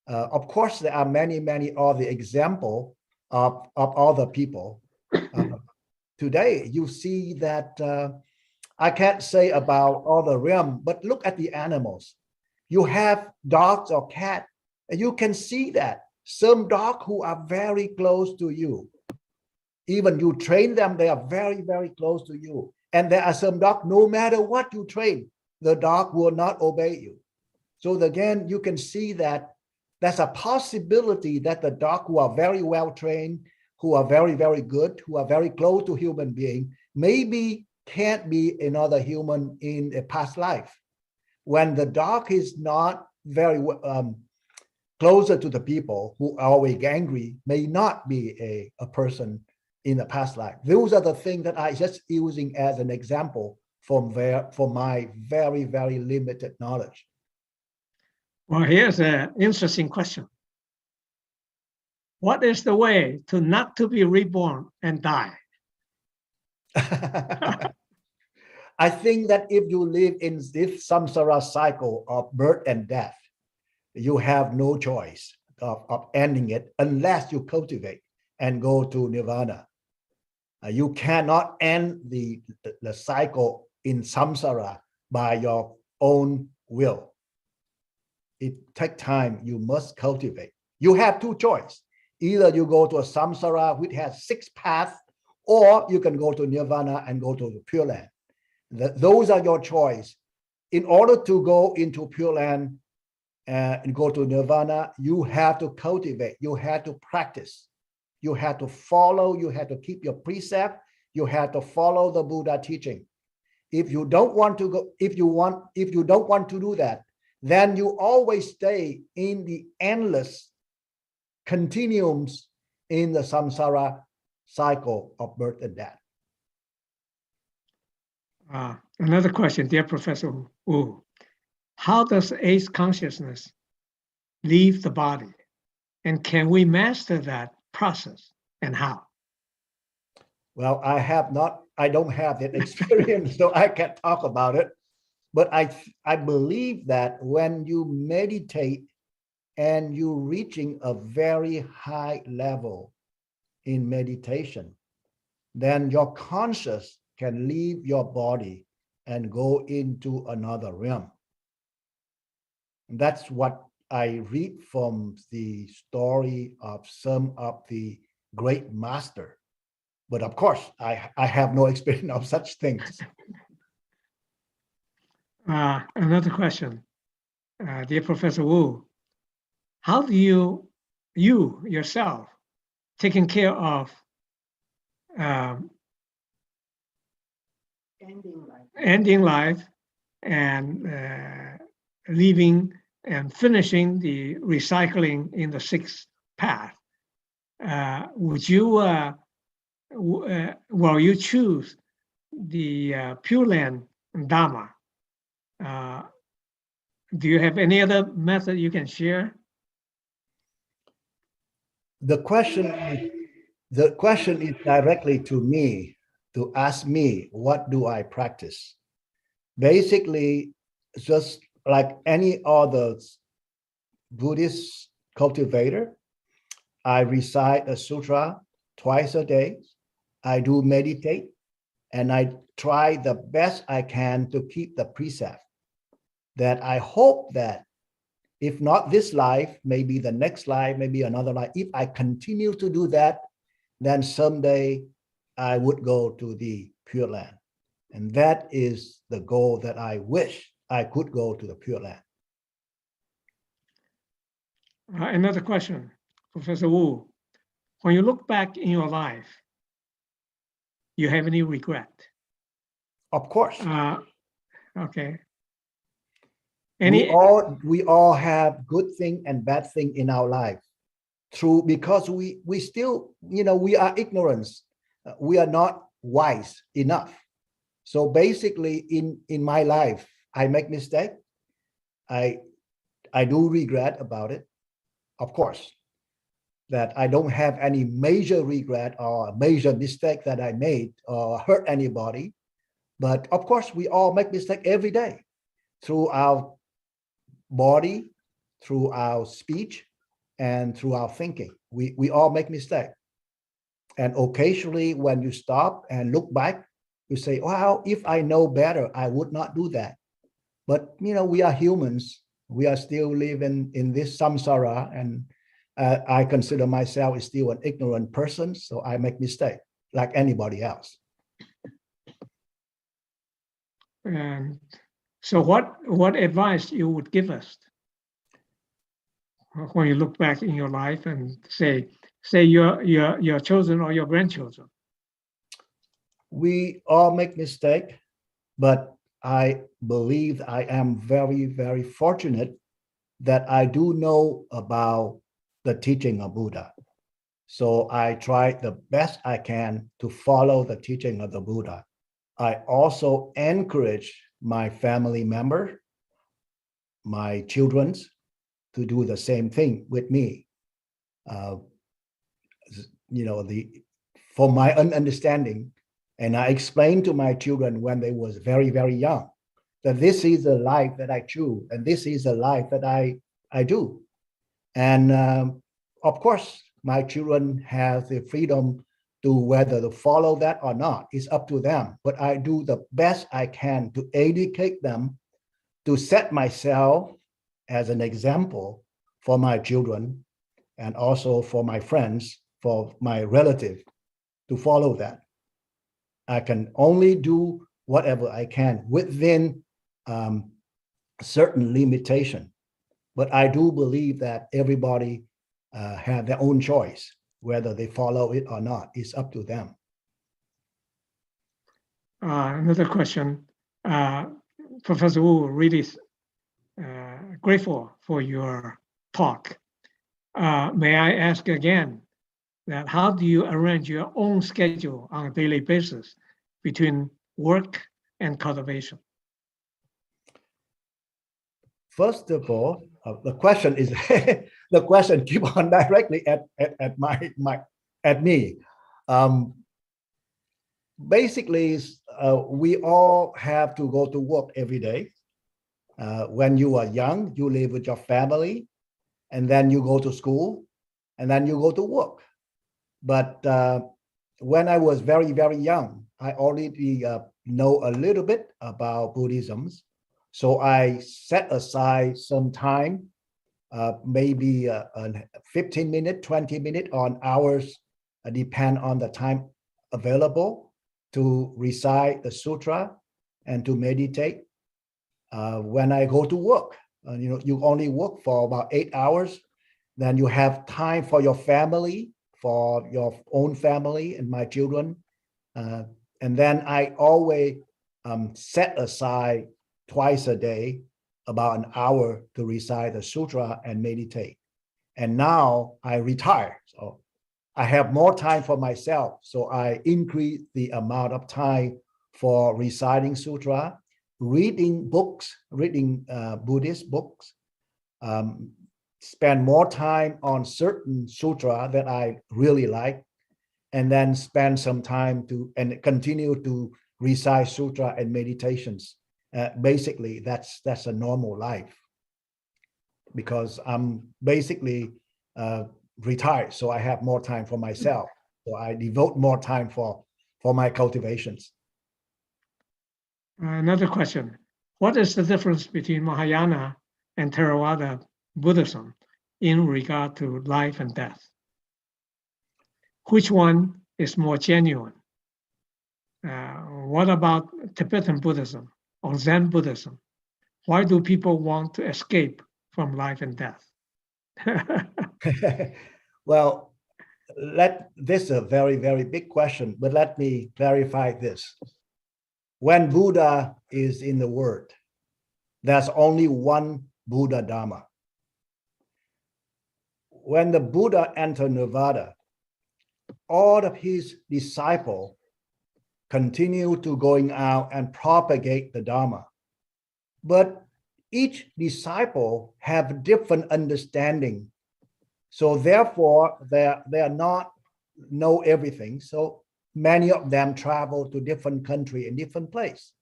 Of course, there are many other examples of other people. Today, you see that I can't say about other realm, but look at the animals. You have dogs or cat, and you can see that some dogs who are very close to you. Even you train them, they are very close to you. And there are some dogs, no matter what you train, the dog will not obey you. So again, you can see that there's a possibility that the dog who are very well trained, who are very good, who are very close to human being, maybe can't be another human in a past life. When the dog is not very closer to the people who are always angry, may not be a person in the past life. Those are the things that I just using as an example from my very limited knowledge. Well, here's an interesting question. What is the way to not to be reborn and die? I think that if you live in this samsara cycle of birth and death, you have no choice of ending it unless you cultivate and go to nirvana. You cannot end the cycle in samsara by your own will. It takes time. You must cultivate. You have two choices. Either you go to a samsara which has 6 paths, or you can go to nirvana and go to the Pure Land. Those are your choice. In order to go into Pure Land and go to nirvana, you have to cultivate. You have to practice. You have to follow. You have to keep your precept. You have to follow the Buddha teaching. If you don't want to go, if you don't want to do that, then you always stay in the endless continuums in the samsara cycle of birth and death. Another question, dear Professor Wu. How does ace consciousness leave the body? And can we master that process, and how? Well, I don't have that experience, so I can't talk about it. But I believe that when you meditate and you're reaching a very high level in meditation, then your conscious can leave your body and go into another realm. And that's what I read from the story of some of the great master. But of course, I have no experience of such things. Another question, dear Professor Wu, how do you yourself taking care of ending life and leaving and finishing the recycling in the sixth path? Would you, well, you choose the Pure Land Dharma? Do you have any other method you can share? The question is directly to me, to ask me, what do I practice? Basically, just like any other Buddhist cultivator, I recite a sutra twice a day. I do meditate, and I try the best I can to keep the precept that I hope that if not this life, maybe the next life, maybe another life, if I continue to do that, then someday I would go to the Pure Land. And that is the goal that I wish I could go to the Pure Land. Another question, Professor Wu. When you look back in your life, you have any regret? Of course. Okay. We all have good thing and bad thing in our life. Because we still, we are ignorant. We are not wise enough. So basically, in my life, I make mistake. I do regret about it. Of course, that I don't have any major regret or major mistake that I made or hurt anybody. But of course, we all make mistake every day through our body, through our speech, and through our thinking. We all make mistake. And occasionally when you stop and look back, you say, wow, if I know better, I would not do that. But, we are humans. We are still living in this samsara, and I consider myself still an ignorant person, so I make mistake like anybody else. And so what advice you would give us when you look back in your life and say your children or your grandchildren? We all make mistake, but I believe I am very, very fortunate that I do know about the teaching of Buddha. So I try the best I can to follow the teaching of the Buddha. I also encourage my family member, my children, to do the same thing with me. For my understanding, and I explained to my children when they was very, very young, that this is the life that I choose, and this is the life that I do. And of course, my children have the freedom to whether to follow that or not. It's up to them. But I do the best I can to educate them, to set myself as an example for my children and also for my friends, for my relative, to follow that. I can only do whatever I can within certain limitation. But I do believe that everybody have their own choice, whether they follow it or not. It's up to them. Another question. Professor Wu, really grateful for your talk. May I ask again that how do you arrange your own schedule on a daily basis between work and cultivation? First of all, the question is the question keep on directly at me. Basically, we all have to go to work every day. When you are young, you live with your family, and then you go to school, and then you go to work. But when I was very, very young, I already know a little bit about Buddhism. So I set aside some time, maybe 15 minutes, 20 minutes on hours, depend on the time available to recite the sutra and to meditate. When I go to work, you only work for about 8 hours, then you have time for your family, for your own family and my children. And then I always set aside twice a day about an hour to recite the sutra and meditate. And now I retire, so I have more time for myself. So I increase the amount of time for reciting sutra, reading books, reading Buddhist books, spend more time on certain sutra that I really like, and then spend some time and continue to recite sutra and meditations. Basically, that's a normal life, because I'm basically retired, so I have more time for myself. So I devote more time for my cultivations. Another question: what is the difference between Mahayana and Theravada Buddhism in regard to life and death? Which one is more genuine? What about Tibetan Buddhism or Zen Buddhism? Why do people want to escape from life and death? Well, this is a very, very big question, but let me clarify this. When Buddha is in the world, there's only one Buddha Dharma. When the Buddha entered Nirvana, all of his disciples continue to going out and propagate the Dharma. But each disciple have different understanding. So therefore, they are not know everything. So many of them travel to different country and different place.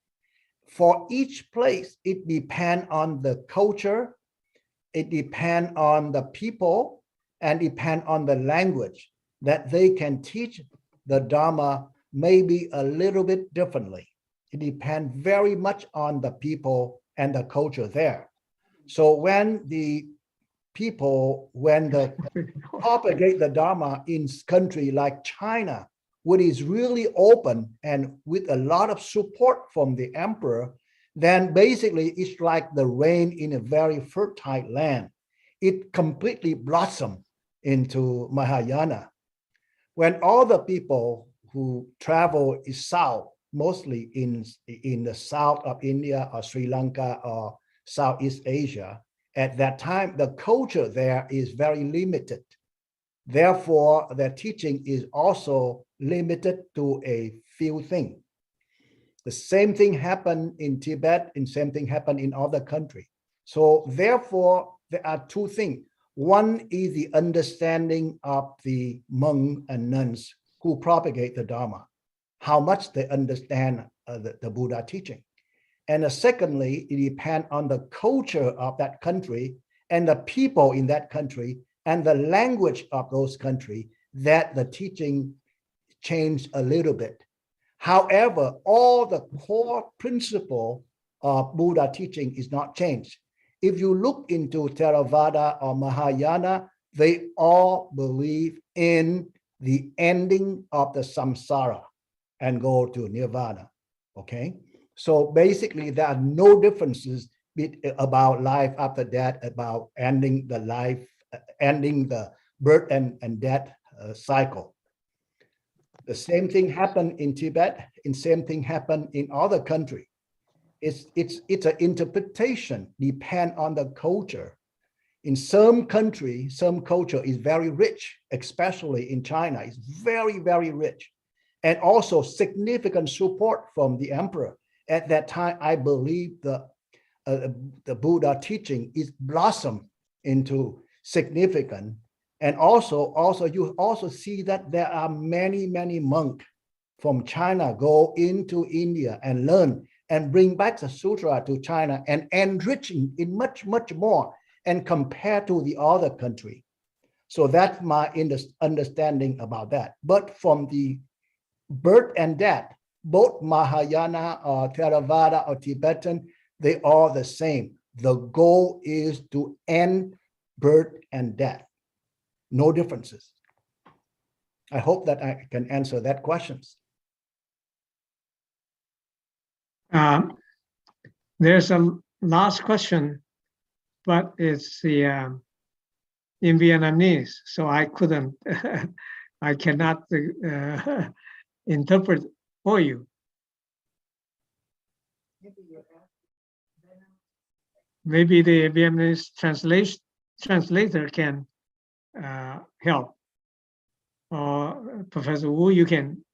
For each place, it depends on the culture, it depends on the people, and depends on the language that they can teach the Dharma maybe a little bit differently. It depends very much on the people and the culture there. So when the people, when the propagate the Dharma in country like China, which is really open and with a lot of support from the emperor, then basically it's like the rain in a very fertile land. It completely blossomed into Mahayana. When all the people who travel is south, mostly in the south of India or Sri Lanka or Southeast Asia, at that time, the culture there is very limited. Therefore, their teaching is also limited to a few things. The same thing happened in Tibet, and same thing happened in other countries. So therefore, there are two things. One is the understanding of the monks and nuns who propagate the Dharma, how much they understand the Buddha teaching. And secondly, it depends on the culture of that country and the people in that country and the language of those countries that the teaching changed a little bit. However, all the core principle of Buddha teaching is not changed. If you look into Theravada or Mahayana, they all believe in the ending of the samsara and go to nirvana, okay? So basically, there are no differences about life after death, about ending the life, ending the birth and death cycle. The same thing happened in Tibet, and same thing happened in other countries. It's an interpretation, depend on the culture. In some country, some culture is very rich, especially in China, it's very, very rich. And also significant support from the emperor. At that time, I believe the the Buddha teaching is blossom into significant. And also you also see that there are many monks from China go into India and learn and bring back the sutra to China and enriching in much more and compare to the other country. So that's my understanding about that. But from the birth and death, both Mahayana or Theravada or Tibetan, they are the same. The goal is to end birth and death. No differences. I hope that I can answer that questions. There's a last question, but it's the in Vietnamese, so I couldn't, I cannot interpret for you. Maybe the Vietnamese translator can help, or Professor Wu, you can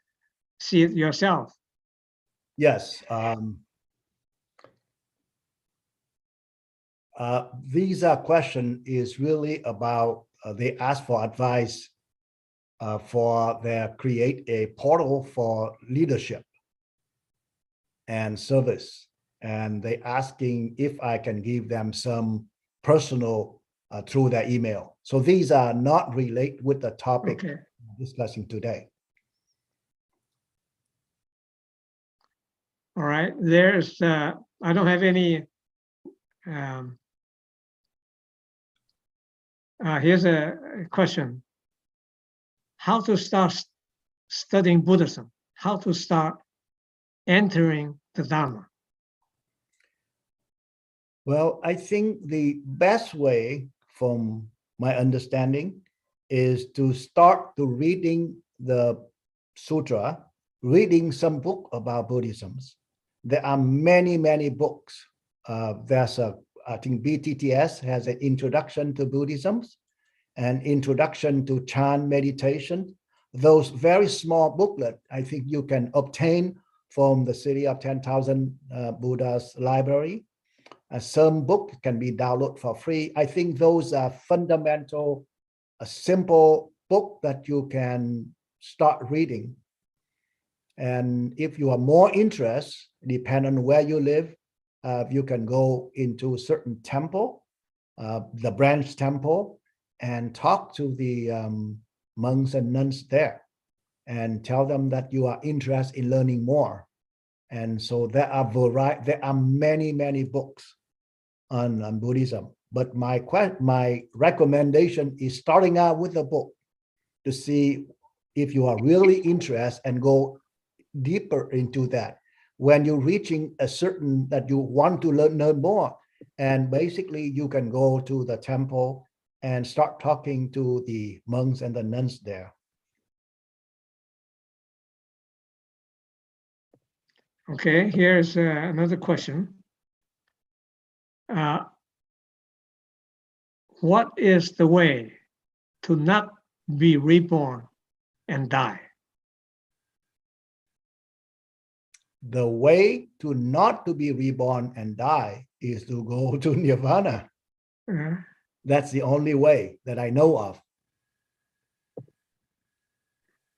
see it yourself. Yes. Visa question is really about they ask for advice for their create a portal for leadership and service, and they asking if I can give them some personal through their email. So these are not related with the topic discussing today. All right, there's I don't have any. Here's a question. How to start studying Buddhism? How to start entering the Dharma? Well, I think the best way, from my understanding, is to start to reading the sutra, reading some book about Buddhism. There are many books. There's I think BTTS has an introduction to Buddhism, an introduction to Chan meditation. Those very small booklet, I think you can obtain from the City of 10,000 Buddhas library. Some book can be downloaded for free. I think those are fundamental, a simple book that you can start reading. And if you are more interested, depending on where you live, you can go into a certain temple, the branch temple, and talk to the monks and nuns there and tell them that you are interested in learning more. And so there are many books on Buddhism. But my recommendation is starting out with a book to see if you are really interested and go deeper into that. When you're reaching a certain that you want to learn more, and basically you can go to the temple and start talking to the monks and the nuns there. Okay, here's another question. What is the way to not be reborn and die? The way to not to be reborn and die is to go to Nirvana. That's the only way that I know of.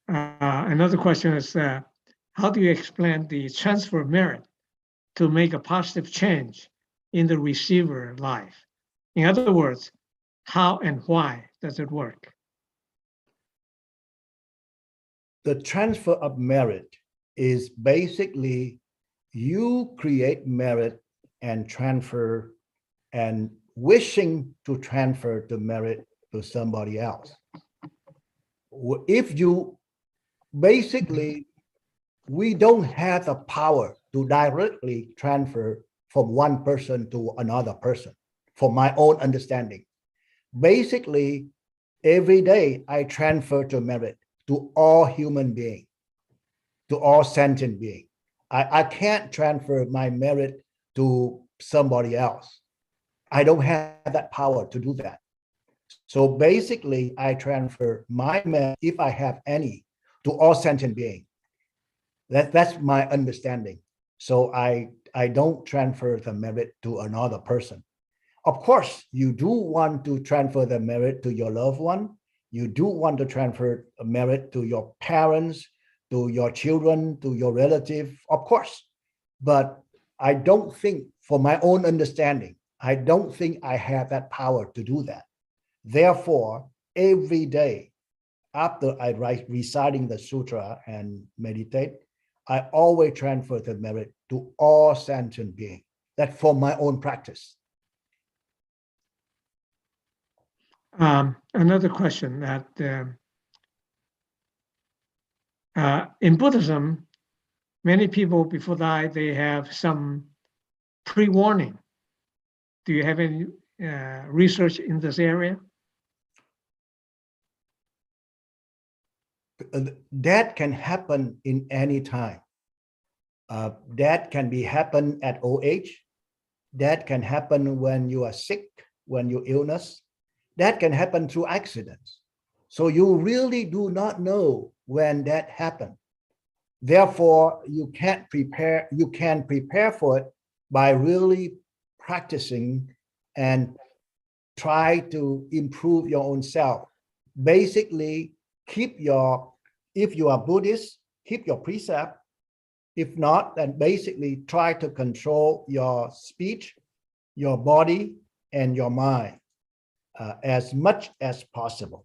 Another question is, how do you explain the transfer of merit to make a positive change in the receiver life? In other words, how and why does it work? The transfer of merit is basically you create merit and transfer and wishing to transfer the merit to somebody else. If you basically, we don't have the power to directly transfer from one person to another person, from my own understanding. Basically, every day I transfer the merit to all human beings, to all sentient beings. I can't transfer my merit to somebody else. I don't have that power to do that. So basically, I transfer my merit, if I have any, to all sentient beings. That's my understanding. So I I don't transfer the merit to another person. Of course, you do want to transfer the merit to your loved one. You do want to transfer merit to your parents, to your children, to your relative, of course. But I don't think, for my own understanding, I don't think I have that power to do that. Therefore, every day after I reciting the sutra and meditate, I always transfer the merit to all sentient beings. That's for my own practice. Another question that in Buddhism, many people before die, they have some pre-warning. Do you have any research in this area? That can happen in any time. That can be happen at old age. That can happen when you are sick, when you illness. That can happen through accidents. So you really do not know when that happened. Therefore, you can prepare for it by really practicing and try to improve your own self. Basically, if you are Buddhist, keep your precept. If not, then basically try to control your speech, your body, and your mind as much as possible.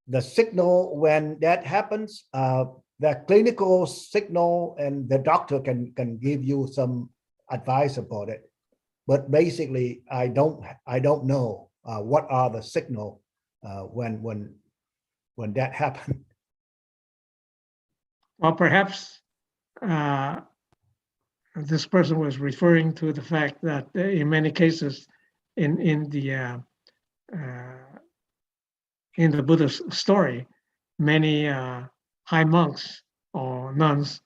The signal when that happens, the clinical signal, and the doctor can give you some advice about it. But basically, I don't know what are the signal when that happened. Well, perhaps this person was referring to the fact that in many cases, in the Buddhist story, many high monks or nuns,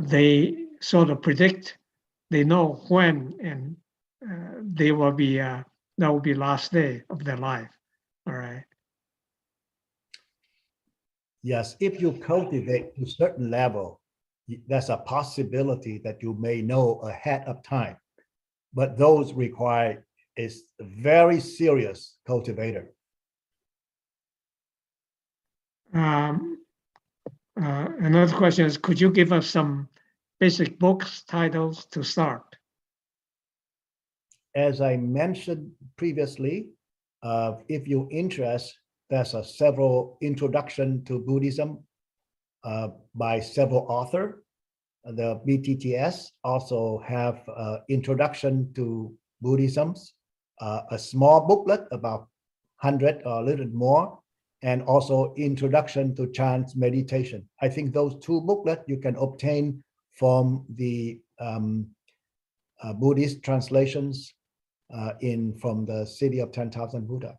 they sort of predict, they know when, and they will be that will be last day of their life. All right. Yes, if you cultivate to a certain level, there's a possibility that you may know ahead of time. But those require is a very serious cultivator. Another question is, could you give us some basic books titles to start? As I mentioned previously, if you're interested, there's several introduction to Buddhism by several authors. The BTTS also have introduction to Buddhism, a small booklet about 100 or a little more, and also introduction to chant meditation. I think those two booklets you can obtain from the Buddhist translations from the City of 10,000 Buddha.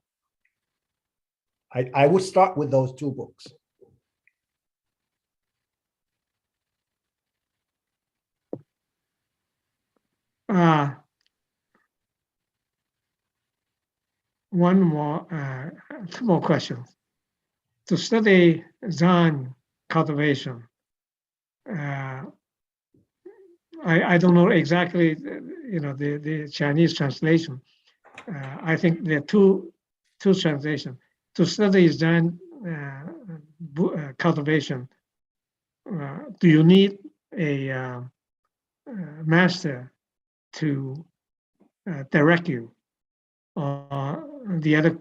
I would start with those two books. Two more questions. To study Zen cultivation, I don't know exactly, the Chinese translation. I think there are two translations. To study Zen cultivation, do you need a master to direct you? The other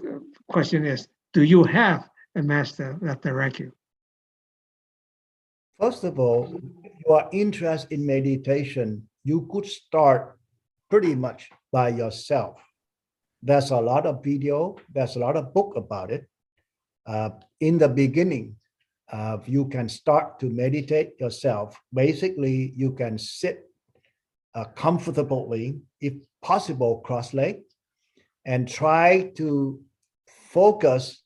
question is, do you have a master that direct you? First of all, if you are interested in meditation, you could start pretty much by yourself. There's a lot of video, there's a lot of book about it. In the beginning, you can start to meditate yourself. Basically, you can sit comfortably, if possible, cross-legged, and try to focus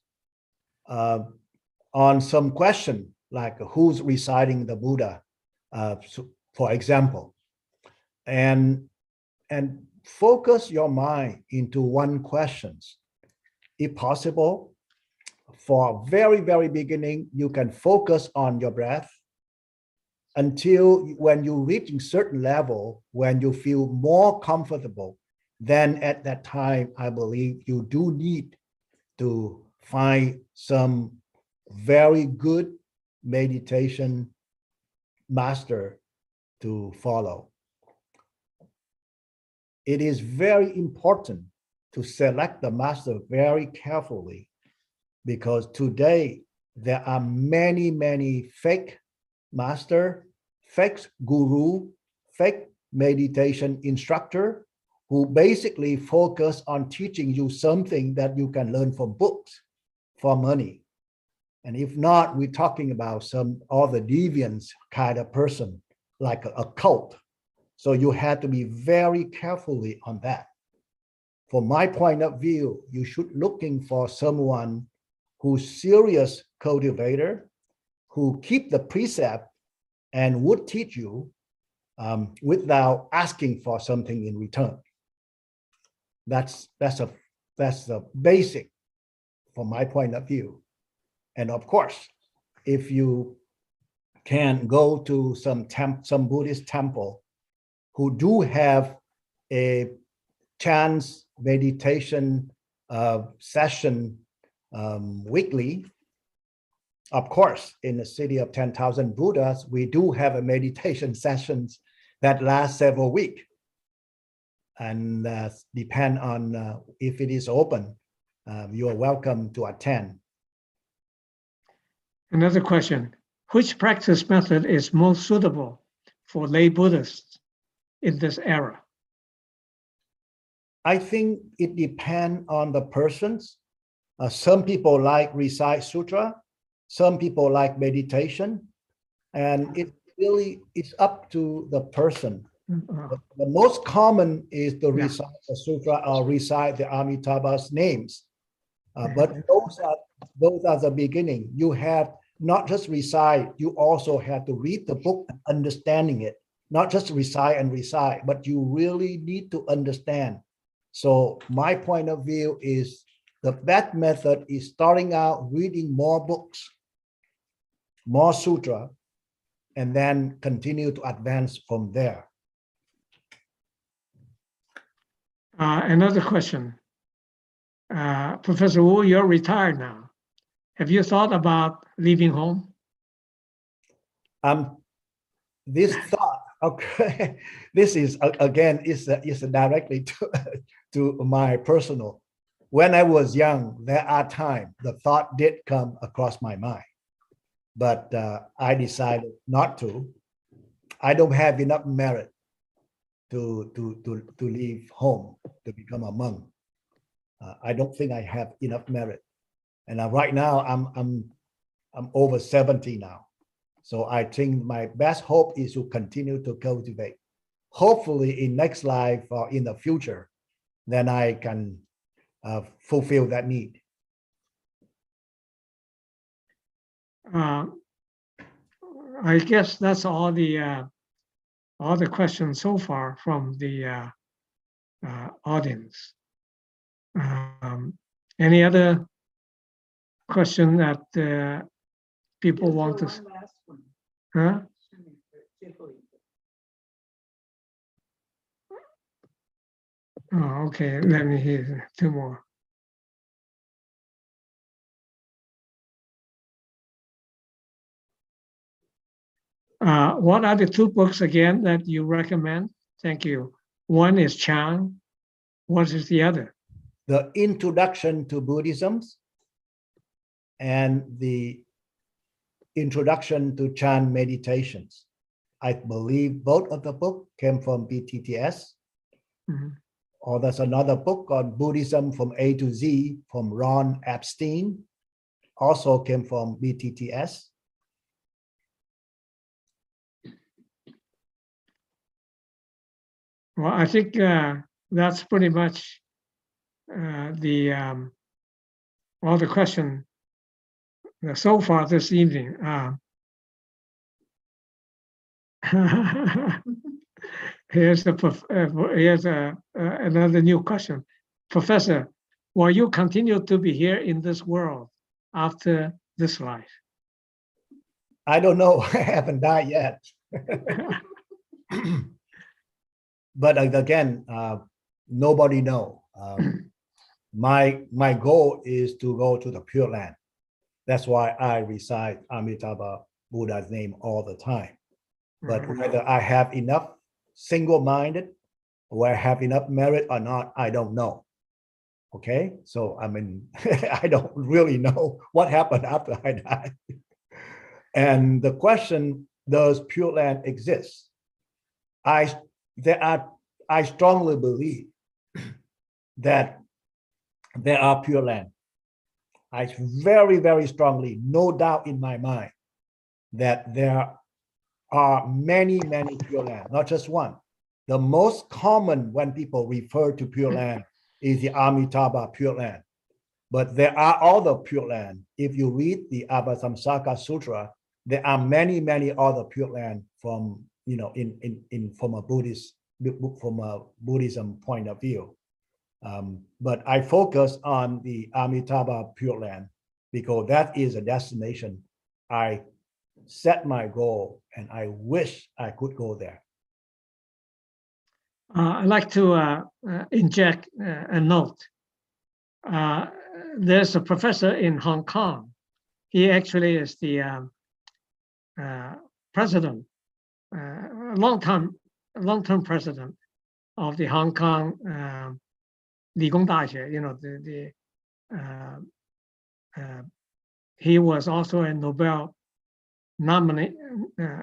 on some question like who's reciting the Buddha, for example, and focus your mind into one question. If possible, for very, very beginning, you can focus on your breath. until when you reach a certain level, when you feel more comfortable, then at that time, I believe you do need to find some very good meditation master to follow. It is very important to select the master very carefully, because today there are many fake master, fake guru, fake meditation instructor who basically focus on teaching you something that you can learn from books for money. And if not, we're talking about some other deviant kind of person, like a cult. So you have to be very carefully on that. From my point of view, you should looking for someone who's serious cultivator, who keep the precept and would teach you without asking for something in return. That's the basic from my point of view. And of course, if you can go to some Buddhist temple who do have a chance meditation session weekly. Of course, in the city of 10,000 Buddhas, we do have a meditation sessions that last several weeks. And depend on if it is open, you are welcome to attend. Another question, which practice method is most suitable for lay Buddhists in this era? I think it depends on the persons. Some people like recite sutra, some people like meditation, and it really is up to the person. The most common is to recite the sutra or recite the Amitabha's names. But those are the beginning. You have not just recite, you also have to read the book, understanding it. Not just recite, but you really need to understand. So my point of view is the best method is starting out reading more books, more sutra, and then continue to advance from there. Another question. Professor Wu, you're retired now. Have you thought about leaving home? This thought, okay, this is again is directly to my personal. When I was young, there are times the thought did come across my mind, but I decided not to. I don't have enough merit to leave home to become a monk. I don't think I have enough merit, and right now I'm over 70 now. So I think my best hope is to continue to cultivate. Hopefully in next life or in the future, then I can fulfill that need. I guess that's all the questions so far from the audience. Any other question that people want to? Huh? Oh, okay. Let me hear two more. What are the two books again that you recommend? Thank you. One is Chan. What is the other? The Introduction to Buddhism and the Introduction to Chan Meditations. I believe both of the book came from BTTS. Mm-hmm. Or there's another book on Buddhism from A to Z from Ron Epstein, also came from BTTS. Well, I think that's pretty much all the questions so far this evening. Here's another new question. Professor, will you continue to be here in this world after this life? I don't know. I haven't died yet. But again, nobody know. My goal is to go to the Pure Land. That's why I recite Amitabha Buddha's name all the time. But whether I have enough single-minded, or I have enough merit or not, I don't know. Okay, so I mean, I don't really know what happened after I died. And the question, does Pure Land exist? I strongly believe that there are Pure Land. I very, very strongly, no doubt in my mind, that there are many, many Pure Land, not just one. The most common when people refer to Pure Land is the Amitabha Pure Land. But there are other Pure Land. If you read the Abhasamsaka Sutra, there are many, many other Pure Land from, you know, from a Buddhism point of view. But I focus on the Amitabha Pure Land because that is a destination I set my goal and I wish I could go there. I'd like to inject a note. There's a professor in Hong Kong. He actually is the president, long-term president of the Hong Kong 理工大学, you know, he was also a Nobel nominee.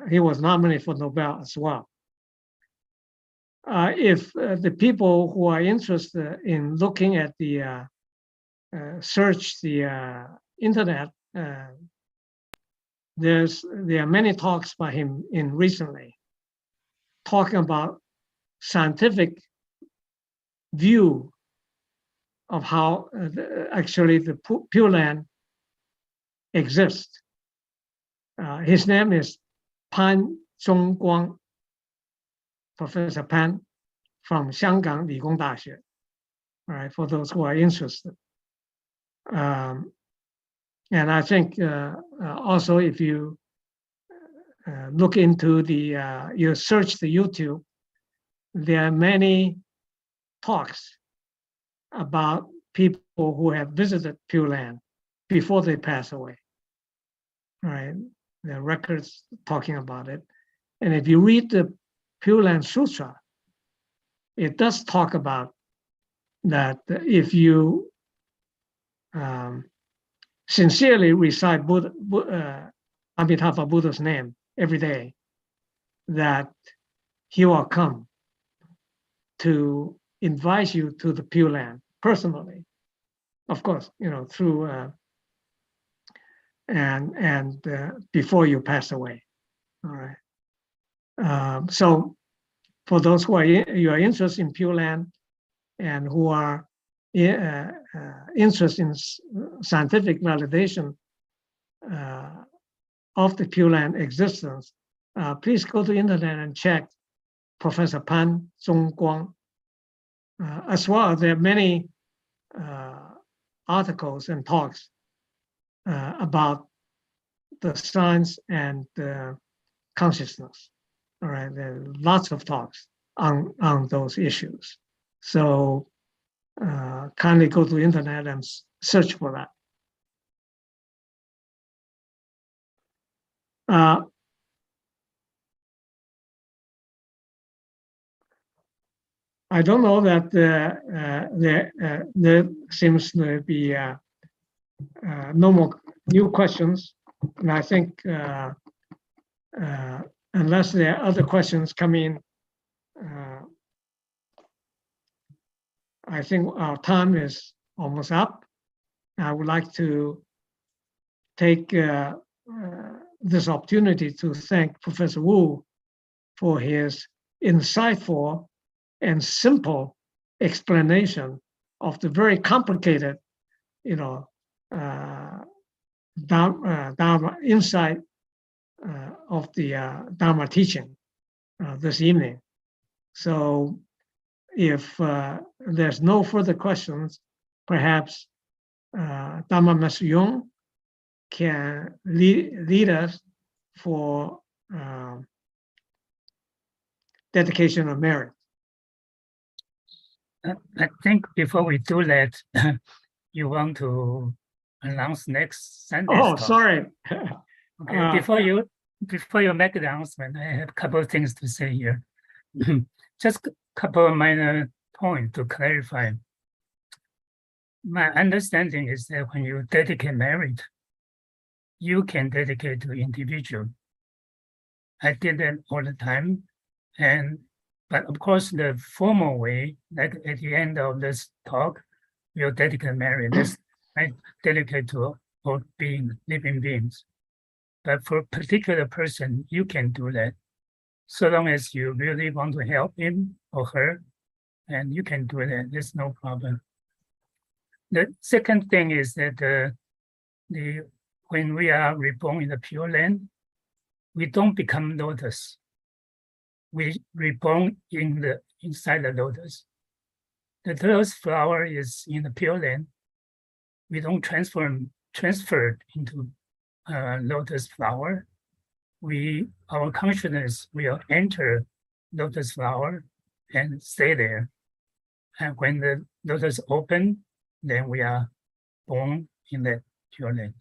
He was nominated for Nobel as well. If the people who are interested in looking at the search the internet, there are many talks by him in recently talking about scientific view of how actually the Pure Land exists. His name is Pan Zhongguang, Professor Pan from Xianggang 理工大学. All right, for those who are interested. And I think also if you look into you search the YouTube, there are many talks about people who have visited Pure Land before they pass away. All right, there are records talking about it. And if you read the Pure Land Sutra, it does talk about that if you sincerely recite Amitabha Buddha's name every day, that he will come to invite you to the Pure Land personally, of course, you know, through and before you pass away. All right. So for those who are interested in Pure Land and who are interested in scientific validation of the Pure Land existence, please go to the internet and check Professor Pan Zhongguang. As well, there are many articles and talks about the science and consciousness. All right, there are lots of talks on those issues. So kindly go to the internet and search for that. I don't know that there seems to be no more new questions, and I think unless there are other questions coming, I think our time is almost up. I would like to take this opportunity to thank Professor Wu for his insightful and simple explanation of the very complicated, you know, Dharma insight of the Dharma teaching this evening. So if there's no further questions, perhaps Dharma Master Yung can lead us for dedication of merit. I think before we do that, you want to announce next Sunday's Oh, talk. sorry. Okay, before you make the announcement, I have a couple of things to say here. Just a couple of minor points to clarify. My understanding is that when you dedicate merit, you can dedicate to individual. I did that all the time, but of course the formal way, like at the end of this talk, we'll dedicate merit. That's I dedicate to all living beings. But for a particular person, you can do that, so long as you really want to help him or her, and you can do that. There's no problem. The second thing is that when we are reborn in the Pure Land, we don't become lotus. We reborn inside the lotus. The lotus flower is in the Pure Land. We don't transfer into lotus flower. Our consciousness will enter lotus flower and stay there. And when the lotus open, then we are born in the Pure Land.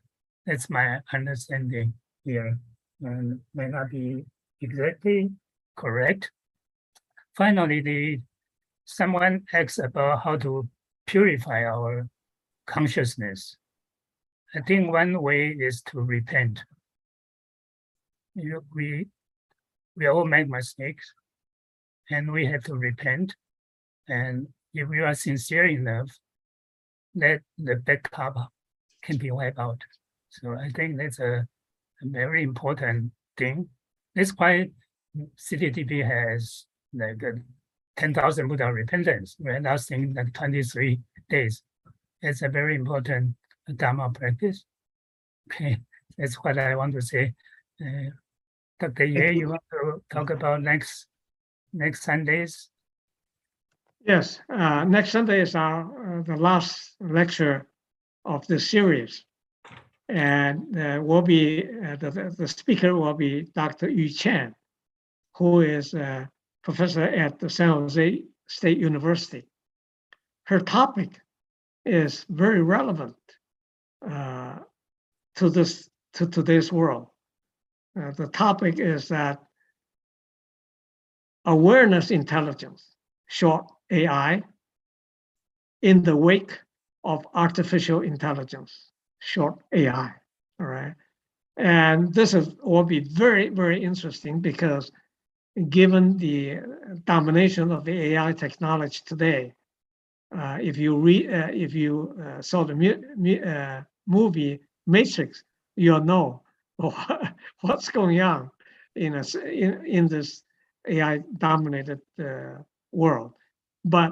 That's my understanding here, and may not be exactly correct. Finally, someone asks about how to purify our consciousness. I think one way is to repent. We all make mistakes, and we have to repent. And if we are sincere enough, that the backup can be wiped out. So I think that's a very important thing. That's why CTTP has like 10,000 Buddha repentance. We're now saying like 23 days. It's a very important Dharma practice. Okay, that's what I want to say. Dr. Ye, you want to talk about next Sundays? Yes, next Sunday is the last lecture of the series. And will be the speaker will be Dr. Yu Chen, who is a professor at the San Jose State University. Her topic is very relevant to today's world. The topic is that awareness intelligence, short AI, in the wake of artificial intelligence, short AI, all right? And this will be very, very interesting because given the domination of the AI technology today, if you saw the movie Matrix, you'll know what's going on in this AI-dominated world. But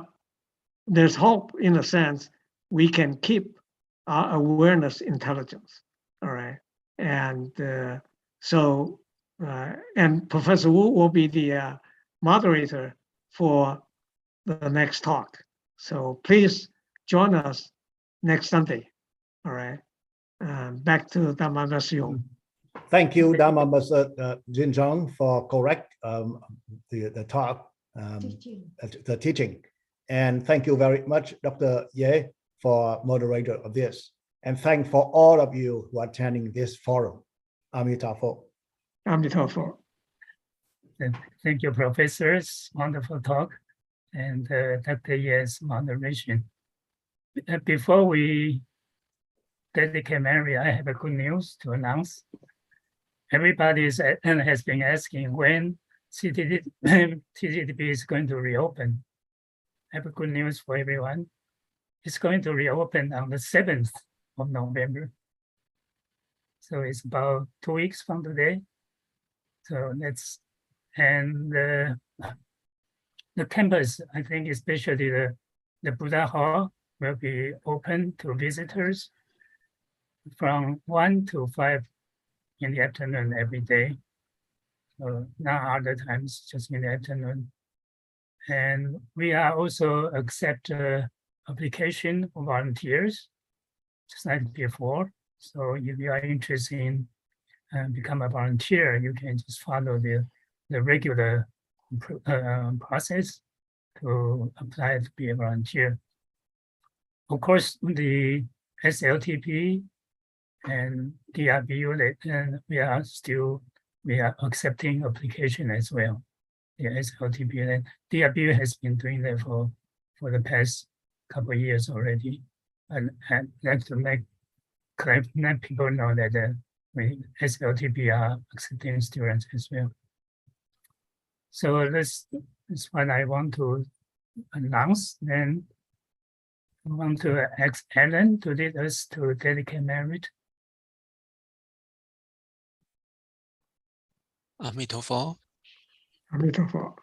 there's hope in a sense. We can keep our awareness intelligence, all right? And and Professor Wu will be the moderator for the next talk. So please join us next Sunday, all right? Back to Dhamma Masyo. Thank you, Dhamma Master Jinzhong, for correct the talk, the teaching. And thank you very much, Dr. Ye, for moderator of this. And thank for all of you who are attending this forum. Amitabha. Amitabha. Thank you, professors. Wonderful talk. And Dr. Ye's moderation. Before we dedicate Mary, I have a good news to announce. Everybody has been asking when CTTP is going to reopen. I have a good news for everyone. It's going to reopen on the 7th of November. So it's about 2 weeks from today. So that's, and the campus, I think especially the Buddha Hall will be open to visitors from 1 to 5 in the afternoon every day. So not other times, just in the afternoon. And we are also accept application for volunteers, just like before. So if you are interested in become a volunteer, you can just follow the regular process to apply to be a volunteer. Of course, the SLTP and DRBU, we are accepting application as well. The SLTP and DRBU has been doing that for the past couple of years already. And I'd like to let people know that SLTP are accepting students as well. So this is what I want to announce. Then I want to ask Ellen to lead us to dedicate merit. 阿弥陀佛。阿弥陀佛。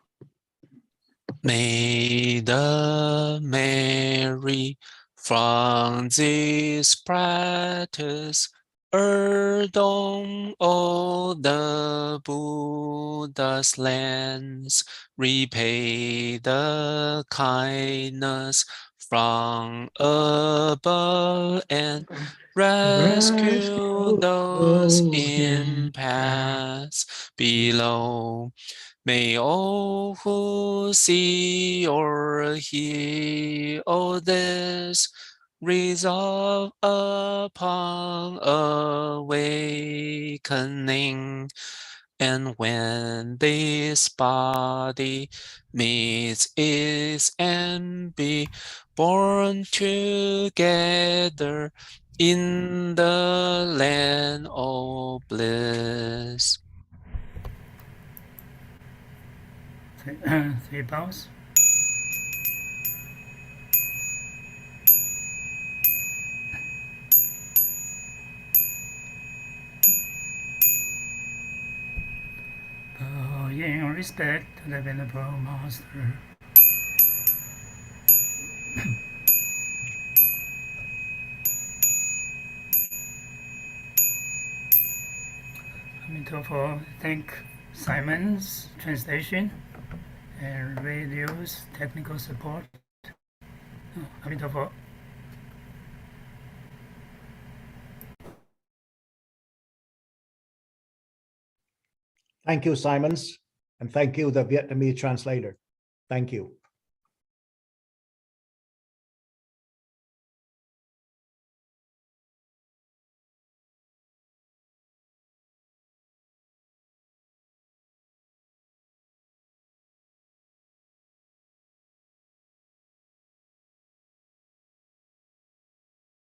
May the merit from this practice adorn all the Buddha's lands, repay the kindness from above, and rescue those in paths below. May all who see or hear all this resolve upon awakening, and when this body meets its end, be born together in the land of bliss. 3 bows. Bowing respect to the Venerable Master. Amitabha, thank Simon's translation and radio's technical support. Amitabha. Thank you, Simons, and thank you, the Vietnamese translator. Thank you.